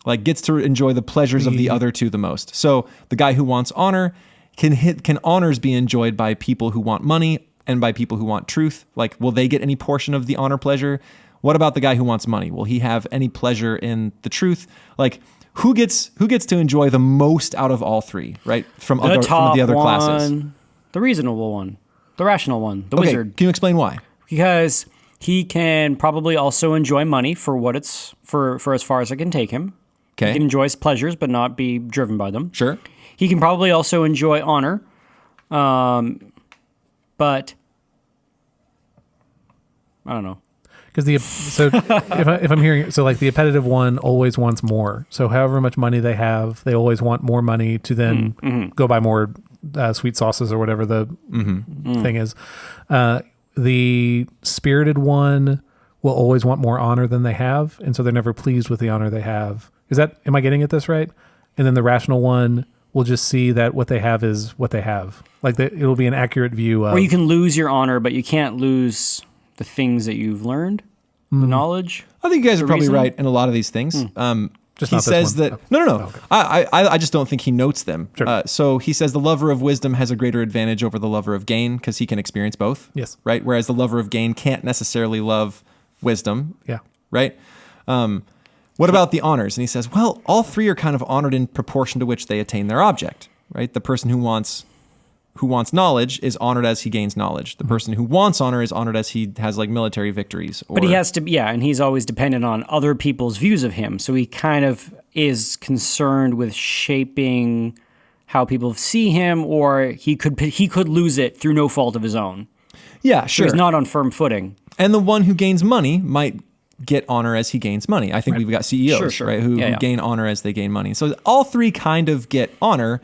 Like gets to enjoy the pleasures of the other 2 the most. So the guy who wants honor, can honors be enjoyed by people who want money and by people who want truth? Like, will they get any portion of the honor pleasure? What about the guy who wants money? Will he have any pleasure in the truth? Like, who gets to enjoy the most out of all 3, right? From the other classes. The reasonable one, the rational one, the wizard. Can you explain why? Because he can probably also enjoy money for what it's for as far as it can take him. Okay. He can enjoy his pleasures, but not be driven by them. Sure. He can probably also enjoy honor, but I don't know. Because if I'm hearing, so like the appetitive one always wants more. So however much money they have, they always want more money to then go buy more sweet sauces or whatever the thing is. The spirited one will always want more honor than they have, and so they're never pleased with the honor they have. Am I getting at this right? And then the rational one will just see that what they have is what they have. Like it'll be an accurate view of... Or you can lose your honor, but you can't lose the things that you've learned, the knowledge. I think you guys are probably right in a lot of these things. Just he not says this that... one. No. Oh, okay. I just don't think he notes them. Sure. So he says the lover of wisdom has a greater advantage over the lover of gain because he can experience both. Yes. Right? Whereas the lover of gain can't necessarily love wisdom. Yeah. Right? What about the honors? And he says, well, all 3 are kind of honored in proportion to which they attain their object. Right? The person who wants knowledge is honored as he gains knowledge. The person who wants honor is honored as he has like military victories. But he has to, and he's always dependent on other people's views of him. So he kind of is concerned with shaping how people see him, or he could lose it through no fault of his own. Yeah, sure. So he's not on firm footing. And the one who gains money might get honor as he gains money. I think we've got CEOs, right, who gain honor as they gain money. So all 3 kind of get honor.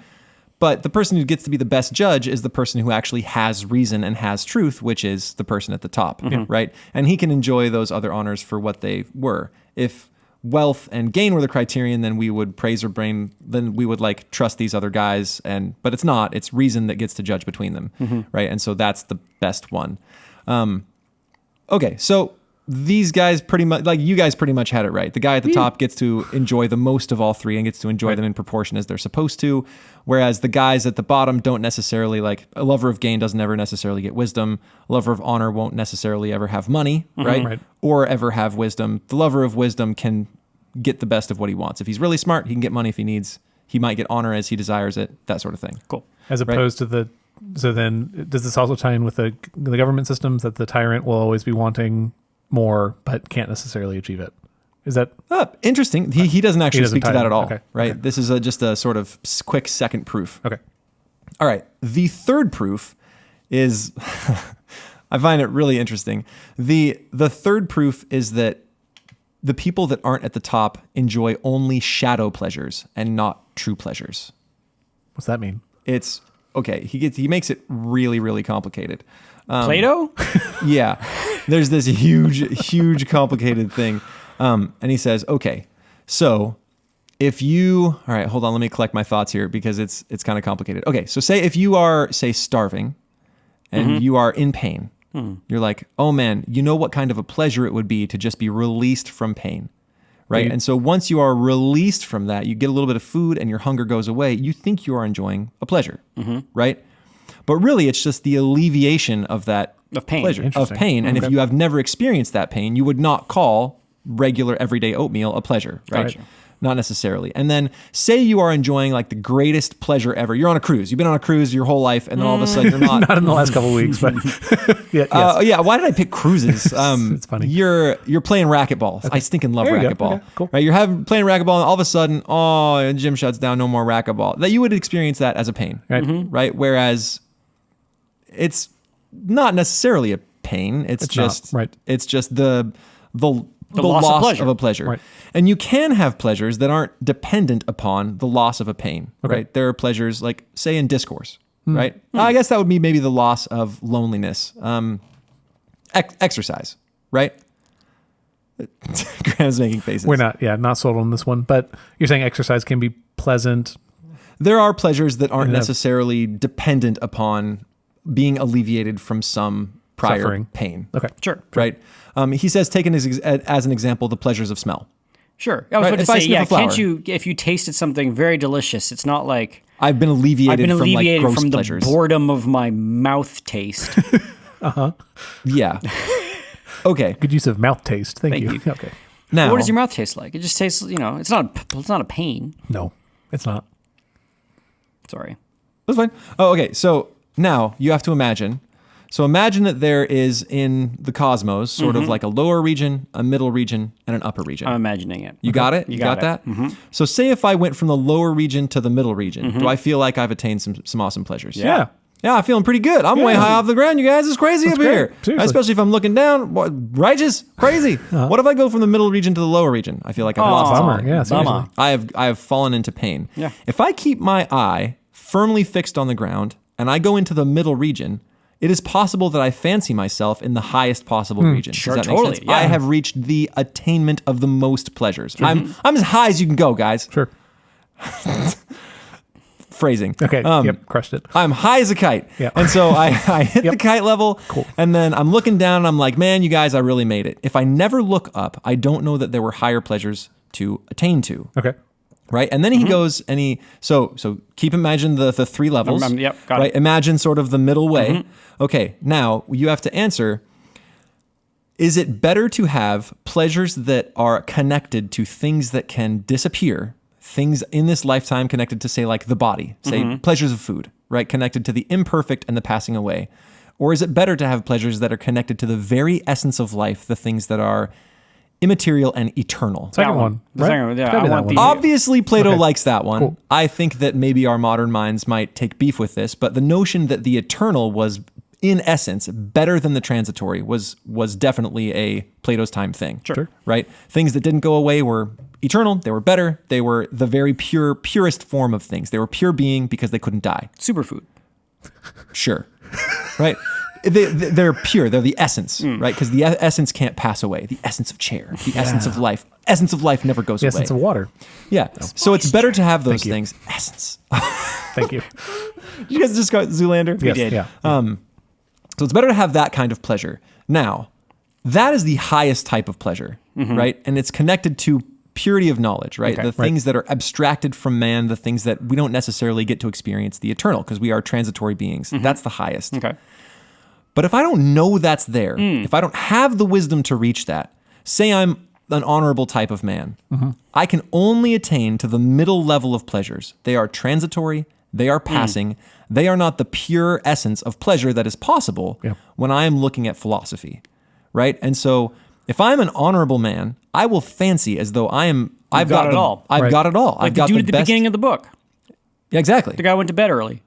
But the person who gets to be the best judge is the person who actually has reason and has truth, which is the person at the top, right? And he can enjoy those other honors for what they were. If wealth and gain were the criterion, then we would praise or blame, then we would like trust these other guys. But it's not. It's reason that gets to judge between them, right? And so that's the best one. Okay, so these guys pretty much, like you guys pretty much had it right. The guy at the top gets to enjoy the most of all 3 and gets to enjoy them in proportion as they're supposed to. Whereas the guys at the bottom don't necessarily, like a lover of gain doesn't ever necessarily get wisdom. A lover of honor won't necessarily ever have money, right? Or ever have wisdom. The lover of wisdom can get the best of what he wants. If he's really smart, he can get money if he needs. He might get honor as he desires it, that sort of thing. Cool. As opposed to So then, does this also tie in with the government systems that the tyrant will always be wanting more, but can't necessarily achieve it? Is that interesting? He doesn't actually speak to that at all, okay. right? Okay. This is just a sort of quick second proof. okay? All right. The third proof is, I find it really interesting. The third proof is that the people that aren't at the top enjoy only shadow pleasures and not true pleasures. What's that mean? It's okay. He makes it really, really complicated. Plato? Yeah. There's this huge complicated thing. And he says, okay, so if you, all right, hold on, let me collect my thoughts here because it's kind of complicated. Okay, so say if you are, say, starving and you are in pain, you're like, oh man, you know what kind of a pleasure it would be to just be released from pain, right? And so once you are released from that, you get a little bit of food and your hunger goes away, you think you are enjoying a pleasure, right? But really, it's just the alleviation of that Of pain. pleasure, of Interesting. pain. And Okay. if you have never experienced that pain, you would not call regular everyday oatmeal a pleasure, right? Gotcha. Not necessarily. And then say you are enjoying like the greatest pleasure ever. You're on a cruise. You've been on a cruise your whole life, and then all of a sudden you're not. Not in the last couple of weeks, but yeah, yes. Yeah. Why did I pick cruises? It's funny. You're playing racquetball. I stinking love There you go. racquetball. Okay, cool. Right? You're playing racquetball, and all of a sudden, the gym shuts down. No more racquetball. That you would experience that as a pain, Right. right? Whereas it's not necessarily a pain. It's just not, right. It's just the loss of pleasure. of a pleasure. Right. And you can have pleasures that aren't dependent upon the loss of a pain, Okay. right? There are pleasures like, say, in discourse, right? I guess that would be maybe the loss of loneliness. Exercise, right? Graham's making faces. We're not sold on this one, but you're saying exercise can be pleasant. There are pleasures that aren't And necessarily dependent upon being alleviated from some prior Suffering. pain. Okay. Sure. Right? He says, taken as an example, the pleasures of smell. Sure. I was Right, about to if I say, sniff yeah, a flower. can't you, if you tasted something very delicious, it's not like I've been alleviated, I've been alleviated from like gross from the pleasures. boredom of my mouth taste. Yeah. Okay. Good use of mouth taste. Thank you. you. Okay. Now, What does your mouth taste like? It just tastes, it's not a pain. No, it's not. Sorry. That's fine. Oh, okay. So now you have to imagine. So imagine that there is in the cosmos sort of like a lower region, a middle region, and an upper region. I'm imagining it. You got it? You got got that? So say if I went from the lower region to the middle region, do I feel like I've attained some awesome pleasures? Yeah. Yeah, I'm feeling pretty good. I'm way high off the ground, you guys. It's crazy up great. here. Seriously. Especially if I'm looking down. What, righteous? Crazy. What if I go from the middle region to the lower region? I feel like I've lost Bummer. something. Yeah, seriously. Bummer. I have fallen into pain. Yeah. If I keep my eye firmly fixed on the ground and I go into the middle region, it is possible that I fancy myself in the highest possible region. Sure, Does that make totally, sense? yeah. I have reached the attainment of the most pleasures. I'm as high as you can go, guys. Sure. Phrasing. Okay. Yep. Crushed it. I'm high as a kite. Yeah. And so I hit the kite level. Cool. And then I'm looking down and I'm like, man, you guys, I really made it. If I never look up, I don't know that there were higher pleasures to attain to. Okay. Right. And then he goes and so keep imagine the three levels. Yep, got right. it. Imagine sort of the middle way. Okay. Now you have to answer, is it better to have pleasures that are connected to things that can disappear, things in this lifetime connected to, say, like the body, say pleasures of food, right? Connected to the imperfect and the passing away? Or is it better to have pleasures that are connected to the very essence of life, the things that are immaterial and eternal? Second one. one. The Right? second one, yeah, It's gotta be I that want one. the- Obviously, Plato Okay. likes that one. Cool. I think that maybe our modern minds might take beef with this, but the notion that the eternal was, in essence, better than the transitory was definitely a Plato's time thing. Sure. Right? Things that didn't go away were eternal. They were better. They were the very purest form of things. They were pure being because they couldn't die. Superfood. Sure. Right? They're pure. They're the essence, right? Because the essence can't pass away. The essence of chair, the essence of life. Essence of life never goes The away. essence of water. Yeah. So it's better to have those Thank you. things. Essence. Thank you. Did you guys just got Zoolander? Yes. did. Yeah. So it's better to have that kind of pleasure. Now, that is the highest type of pleasure, right? And it's connected to purity of knowledge, right? Okay. The things that are abstracted from man, the things that we don't necessarily get to experience, the eternal, because we are transitory beings. That's the highest. Okay. But if I don't know that's there, if I don't have the wisdom to reach that, say I'm an honorable type of man, I can only attain to the middle level of pleasures. They are transitory, They are passing. They are not the pure essence of pleasure that is possible when I am looking at philosophy, right? And so if I'm an honorable man, I will fancy as though I've got it all. I've got it all. Like I've got the dude the at the best. beginning of the book. Yeah, exactly. The guy went to bed early.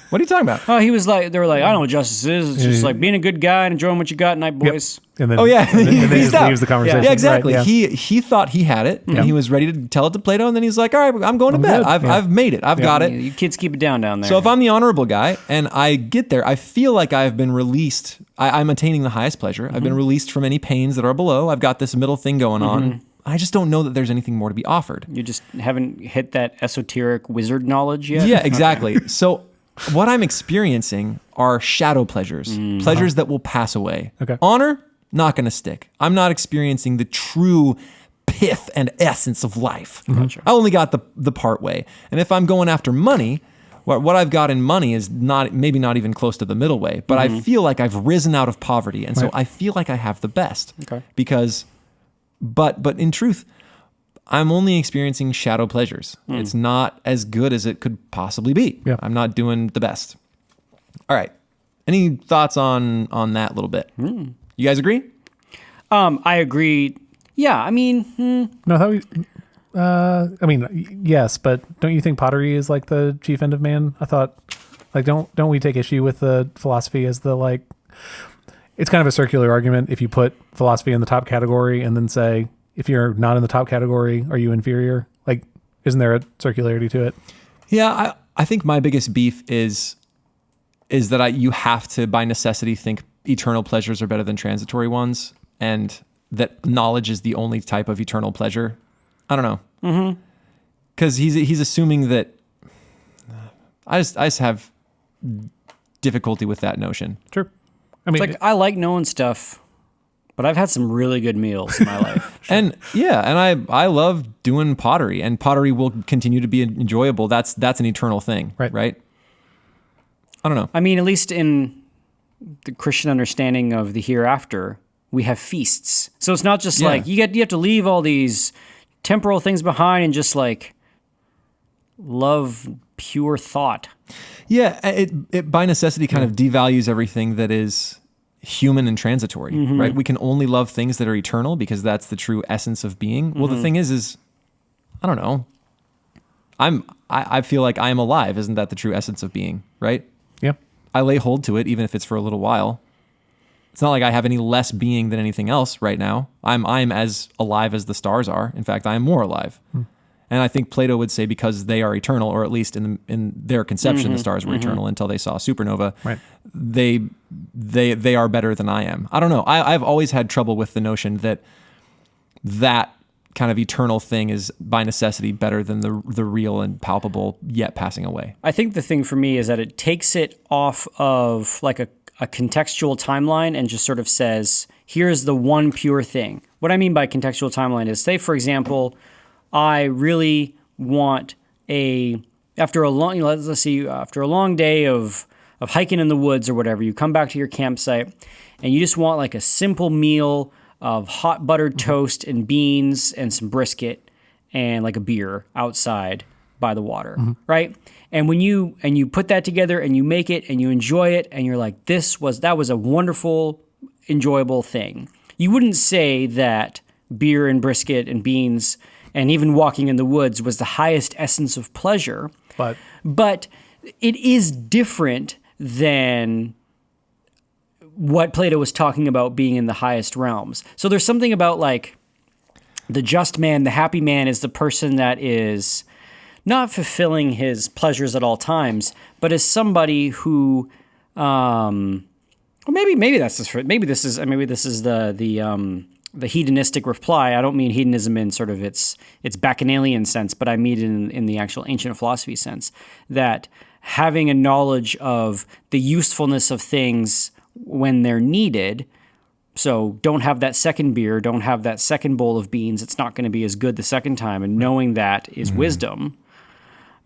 What are you talking about? Oh, he was like, they were like, I don't know what justice is. It's just like being a good guy and enjoying what you got, night boys. And then, Oh yeah, and then he he's out. leaves the conversation. Yeah, exactly. Right, He thought he had it, and he was ready to tell it to Plato, and then he's like, "All right, I'm going to bed. good. I've made it. I've got it." You kids keep it down there. So if I'm the honorable guy and I get there, I feel like I've been released. I'm attaining the highest pleasure. I've been released from any pains that are below. I've got this middle thing going on. I just don't know that there's anything more to be offered. You just haven't hit that esoteric wizard knowledge yet? Yeah, exactly. So what I'm experiencing are shadow pleasures, pleasures that will pass away. Okay. Honor, not going to stick. I'm not experiencing the true pith and essence of life. Gotcha. I only got the part way. And if I'm going after money, what I've got in money is maybe not even close to the middle way, but I feel like I've risen out of poverty. And so I feel like I have the best. Okay. Because, but in truth, I'm only experiencing shadow pleasures. It's not as good as it could possibly be. Yeah. I'm not doing the best. All right. Any thoughts on that little bit? You guys agree? I agree. Yeah, I mean, No, I mean, yes, but don't you think pottery is like the chief end of man? I thought, like, don't we take issue with the philosophy as the, like, it's kind of a circular argument if you put philosophy in the top category and then say, if you're not in the top category, are you inferior? Like, isn't there a circularity to it? Yeah, I think my biggest beef is that you have to, by necessity, think eternal pleasures are better than transitory ones, and that knowledge is the only type of eternal pleasure. I don't know. Because he's assuming that. I just have difficulty with that notion. Sure. I mean, it's like I like knowing stuff, but I've had some really good meals in my life. And yeah, and I love doing pottery, and pottery will continue to be enjoyable. That's an eternal thing, right? I don't know. I mean, at least in the Christian understanding of the hereafter, we have feasts. So it's not just like you have to leave all these temporal things behind and just like love pure thought. Yeah, it by necessity kind of devalues everything that is human and transitory, right? We can only love things that are eternal because that's the true essence of being. Well, the thing is I don't know. I feel like I am alive. Isn't that the true essence of being, right? yeah. I lay hold to it, even if it's for a little while. It's not like I have any less being than anything else right now. I'm as alive as the stars are. In fact, I am more alive. And I think Plato would say because they are eternal, or at least in their conception, the stars were eternal until they saw a supernova. Right. They are better than I am. I don't know. I've always had trouble with the notion that kind of eternal thing is by necessity better than the real and palpable yet passing away. I think the thing for me is that it takes it off of like a contextual timeline and just sort of says, here's the one pure thing. What I mean by contextual timeline is, say, for example, I really want after a long day of hiking in the woods or whatever, you come back to your campsite and you just want like a simple meal of hot buttered toast and beans and some brisket and like a beer outside by the water, right? And when you put that together and you make it and you enjoy it and you're like, that was a wonderful, enjoyable thing. You wouldn't say that beer and brisket and beans and even walking in the woods was the highest essence of pleasure. But it is different than what Plato was talking about being in the highest realms. So there's something about like the just man, the happy man is the person that is not fulfilling his pleasures at all times, but is somebody who, maybe this is the hedonistic reply. I don't mean hedonism in sort of its bacchanalian sense, but I mean it in the actual ancient philosophy sense, that having a knowledge of the usefulness of things when they're needed. So don't have that second beer, don't have that second bowl of beans. It's not going to be as good the second time. And knowing that is wisdom.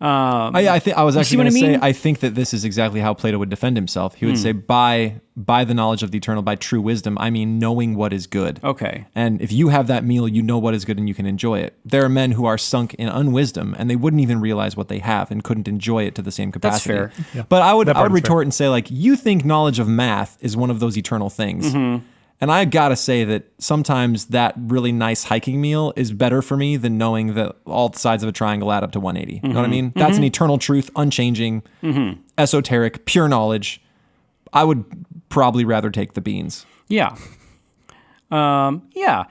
I think I was actually see what going to I say, mean? I think that this is exactly how Plato would defend himself. He would say, by the knowledge of the eternal, by true wisdom, I mean knowing what is good. Okay. And if you have that meal, you know what is good and you can enjoy it. There are men who are sunk in unwisdom and they wouldn't even realize what they have and couldn't enjoy it to the same capacity. fair. Yeah. But I would That part is retort and say, like, you think knowledge of math is one of those eternal things. And I gotta say that sometimes that really nice hiking meal is better for me than knowing that all sides of a triangle add up to 180. You know what I mean? That's an eternal truth, unchanging, esoteric, pure knowledge. I would probably rather take the beans. Yeah. Yeah.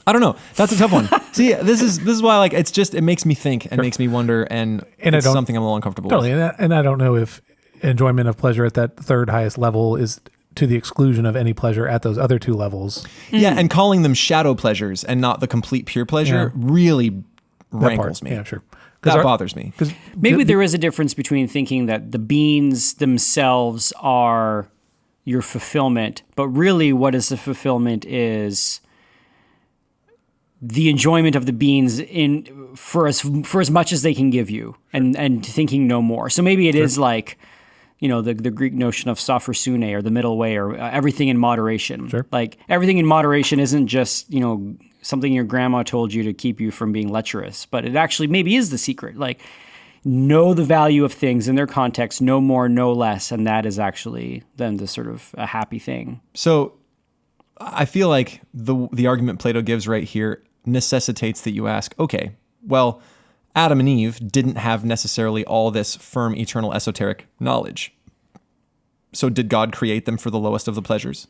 I don't know. That's a tough one. See, this is why, like, it makes me think and makes me wonder, and it's something I'm a little uncomfortable Totally. with. And I don't know if enjoyment of pleasure at that third highest level is to the exclusion of any pleasure at those other two levels. Yeah, and calling them shadow pleasures and not the complete pure pleasure really rankles me. Yeah, sure. That bothers me. Maybe there is a difference between thinking that the beans themselves are your fulfillment, but really what is the fulfillment is the enjoyment of the beans for as much as they can give you, and thinking no more. So maybe it is like, the Greek notion of sophrosune, or the middle way, or everything in moderation. Sure. Like everything in moderation isn't just, something your grandma told you to keep you from being lecherous, but it actually maybe is the secret. Like, know the value of things in their context, no more, no less, and that is actually then the sort of a happy thing. So I feel like the argument Plato gives right here necessitates that you ask, okay, well, Adam and Eve didn't have necessarily all this firm, eternal, esoteric knowledge. So did God create them for the lowest of the pleasures?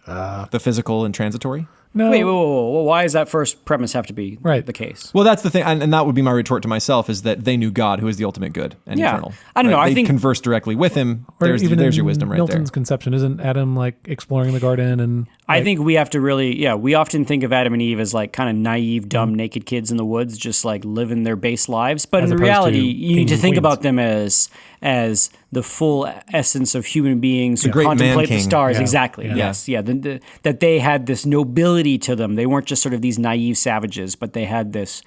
The physical and transitory? No. Wait, whoa. Why does that first premise have to be the case? Well, that's the thing, and that would be my retort to myself, is that they knew God, who is the ultimate good and eternal. I don't know. They I think conversed directly with him. Or There's your wisdom right Milton's there. conception, isn't Adam like exploring the garden? And I think we have to really, we often think of Adam and Eve as like kind of naive, dumb, naked kids in the woods, just like living their base lives. But As in opposed reality, to you need to kings think and about them as the full essence of human beings who great man contemplate the king. stars. Yeah. Exactly. Yeah. Yes. Yeah. That they had this nobility to them. They weren't just sort of these naive savages, but they had this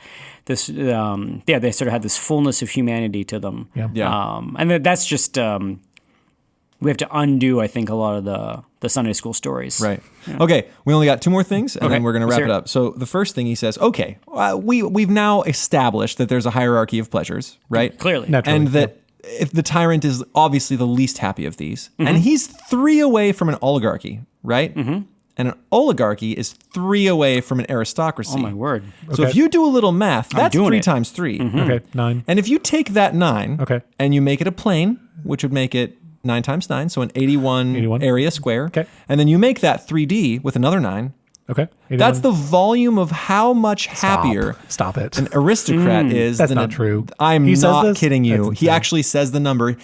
they sort of had this fullness of humanity to them. Yeah. And that's just, we have to undo, I think, a lot of the Sunday school stories. Right. Yeah. Okay, we only got two more things, and then we're going to wrap Let's hear it up. So the first thing he says, okay, we've now established that there's a hierarchy of pleasures, right? Clearly. Naturally, and that if the tyrant is obviously the least happy of these, and he's 3 away from an oligarchy, right? Mm-hmm. And an oligarchy is 3 away from an aristocracy. Oh, my word. So Okay. if you do a little math, that's doing 3 it. times 3. Okay, 9. And if you take that 9 Okay. and you make it a plane, which would make it 9 times 9, so an 81 area square, Okay. and then you make that 3D with another 9, Okay. 81. that's the volume of how much happier Stop it. an aristocrat is. That's than not true. I'm He says not this? kidding you. That's He insane. actually says the number.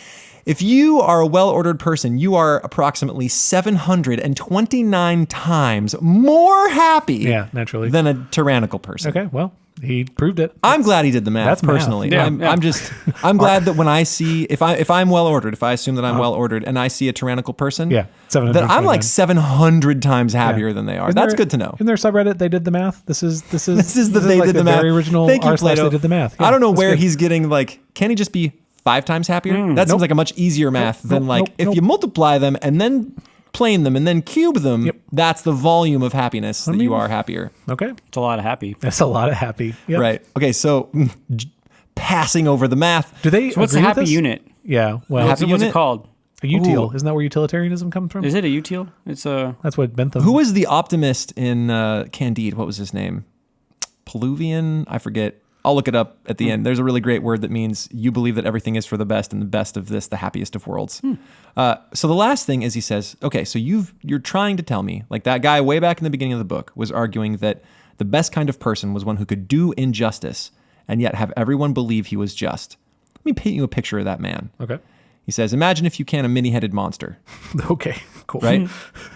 If you are a well-ordered person, you are approximately 729 times more happy Yeah, naturally. than a tyrannical person. Okay, well, he proved it. I'm glad he did the math that's math. personally. Yeah, I'm yeah. I'm glad that when I see, if I'm well ordered, if I assume that I'm well ordered and I see a tyrannical person, Yeah, that I'm 729. like 700 times happier than they are. Isn't That's there- good to know. In their subreddit, they did the math. This is This is the they like did the math. very original Thank you, r// Plato. they did the math. I Yeah, don't know that's where good. he's getting like. Can he just be 5 times happier? That seems Nope. like a much easier math than nope, like nope, if nope. you multiply them and then plane them and then cube them. Yep. That's the volume of happiness that you mean- are happier. Okay, It's a lot of happy. that's a lot of happy. Yep. Right. Okay. So passing over the math. Do they? So what's the agree with happy this? unit? Yeah. Well, Happy What's it unit? called? a util. Ooh. Isn't that where utilitarianism comes from? Is it a util? It's a... That's what Bentham. Who was the optimist in Candide? What was his name? Peluvian? I forget. I'll look it up at the end. There's a really great word that means you believe that everything is for the best, and the best of this, the happiest of worlds. So the last thing is he says, okay, so you're trying to tell me, like that guy way back in the beginning of the book was arguing that the best kind of person was one who could do injustice and yet have everyone believe he was just. Let me paint you a picture of that man. Okay. He says, imagine if you can a many-headed monster, Okay. Cool. right?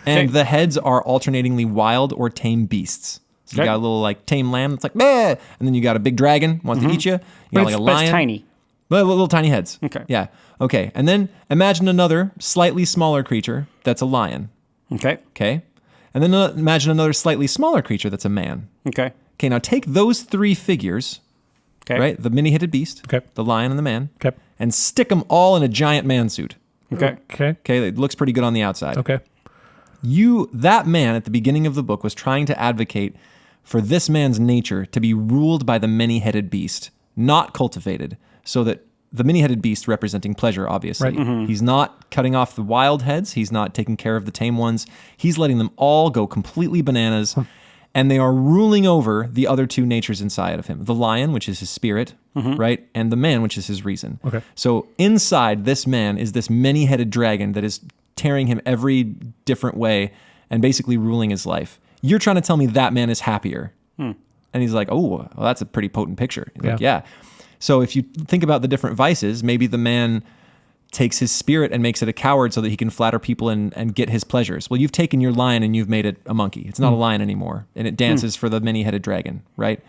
And Okay. the heads are alternatingly wild or tame beasts. So you Okay. got a little like tame lamb that's like, meh, and then you got a big dragon wants to eat you. You got like a But lion. it's tiny. Little tiny heads. Okay. Yeah. Okay. And then imagine another slightly smaller creature that's a lion. Okay. Okay. And then imagine another slightly smaller creature that's a man. Okay. Okay. Now take those 3 figures Okay. right? The many-headed beast, Okay. the lion and the man, Okay. and stick them all in a giant man suit. Okay. Okay. Okay, it looks pretty good on the outside. Okay. That man at the beginning of the book was trying to advocate for this man's nature to be ruled by the many-headed beast, not cultivated, so that the many-headed beast representing pleasure, obviously. Right. He's not cutting off the wild heads. He's not taking care of the tame ones. He's letting them all go completely bananas, and they are ruling over the other two natures inside of him. The lion, which is his spirit, right? And the man, which is his reason. Okay. So inside this man is this many-headed dragon that is tearing him every different way and basically ruling his life. You're trying to tell me that man is happier. And he's like, oh, well, that's a pretty potent picture. He's like, yeah. So if you think about the different vices, maybe the man takes his spirit and makes it a coward so that he can flatter people and get his pleasures. Well, you've taken your lion and you've made it a monkey. It's not a lion anymore. And it dances for the many-headed dragon, right?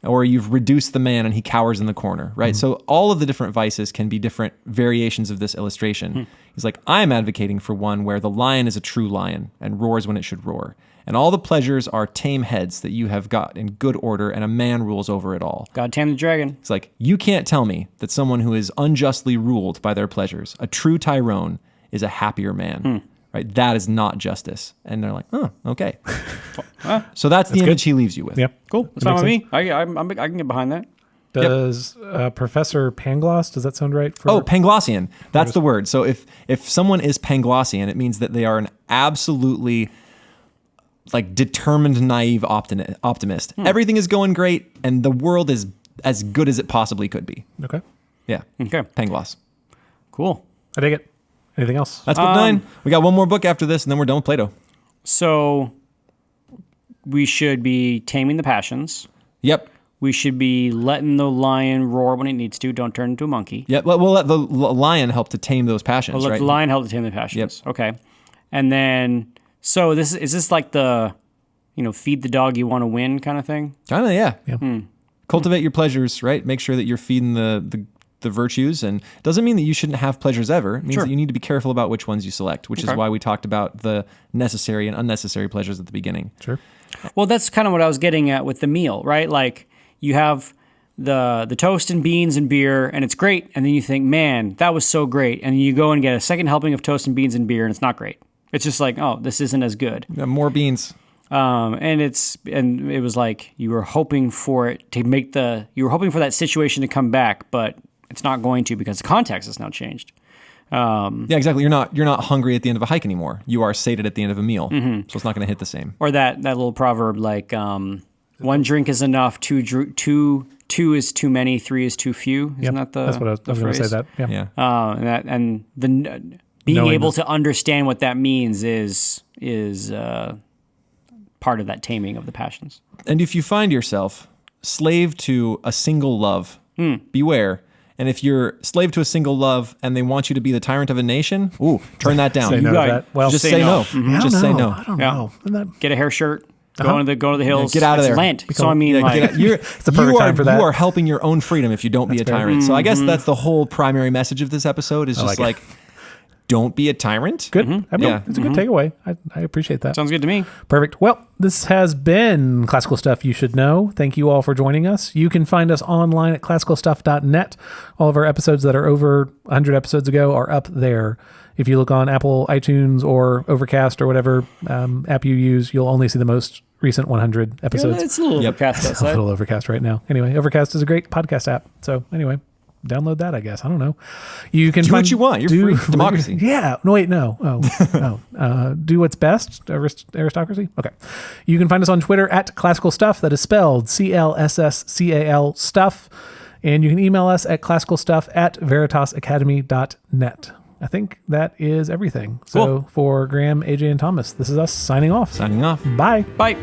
Or you've reduced the man and he cowers in the corner, right? So all of the different vices can be different variations of this illustration. He's like, I'm advocating for one where the lion is a true lion and roars when it should roar. And all the pleasures are tame heads that you have got in good order, and a man rules over it all. God tame the dragon. It's like, you can't tell me that someone who is unjustly ruled by their pleasures, a true Tyrone, is a happier man. Right? That is not justice. And they're like, oh, okay. So that's the image he leaves you with. Yep. Cool. That's fine with me. I can get behind that. Does Professor Pangloss, does that sound right? Oh, Panglossian. That's the word. So if someone is Panglossian, it means that they are an absolutely determined, naive optimist. Everything is going great, and the world is as good as it possibly could be. Okay. Yeah. Okay. Pangloss. Cool. I dig it. Anything else? That's book 9. We got one more book after this, and then we're done with Plato. So we should be taming the passions. Yep. We should be letting the lion roar when it needs to. Don't turn into a monkey. Yep. We'll let the lion help to tame those passions, We'll let right? the lion help to tame the passions. Yep. Okay. And then, so is this like the, feed the dog you want to win kind of thing? Kind of, yeah. Cultivate your pleasures, right? Make sure that you're feeding the virtues, and doesn't mean that you shouldn't have pleasures ever. It means that you need to be careful about which ones you select, which is why we talked about the necessary and unnecessary pleasures at the beginning. Sure. Well, that's kind of what I was getting at with the meal, right? Like you have the toast and beans and beer, and it's great, and then you think, man, that was so great, and you go and get a second helping of toast and beans and beer, and it's not great. It's just like, oh, this isn't as good. More beans. And it was like you were hoping for it to you were hoping for that situation to come back, but it's not going to because the context has now changed. Yeah, exactly. You're not hungry at the end of a hike anymore. You are sated at the end of a meal, so it's not going to hit the same. Or that little proverb like one drink is enough, two is too many, 3 is too few. Isn't that the That's what I was going to say. That yeah. Being able to understand what that means is part of that taming of the passions. And if you find yourself slave to a single love, beware. And if you're slave to a single love and they want you to be the tyrant of a nation, turn that down. Say no to that. Well, just say no. Just say no. I don't know. Get a hair shirt. Go to the hills. Get out of there. Lent. So I mean, it's the perfect time for that. You are helping your own freedom if you don't be a tyrant. So I guess that's the whole primary message of this episode is just like don't be a tyrant. Good. It's a good takeaway. I appreciate that. Sounds good to me. Perfect. Well, this has been Classical Stuff You Should Know. Thank you all for joining us. You can find us online at classicalstuff.net. All of our episodes that are over 100 episodes ago are up there. If you look on Apple, iTunes, or Overcast, or whatever app you use, you'll only see the most recent 100 episodes. Yeah, it's a little overcast outside. It's a little overcast right now. Anyway, Overcast is a great podcast app. So anyway, download that, I guess. I don't know. You can do what you want. You're free. Democracy. Yeah. No, wait, no. Do what's best. Aristocracy. Okay. You can find us on Twitter at Classical Stuff. That is spelled CLSSCAL stuff. And you can email us at classicalstuff@veritasacademy.net. I think that is everything. So for Graham, AJ, and Thomas, this is us signing off. Signing off. Bye. Bye.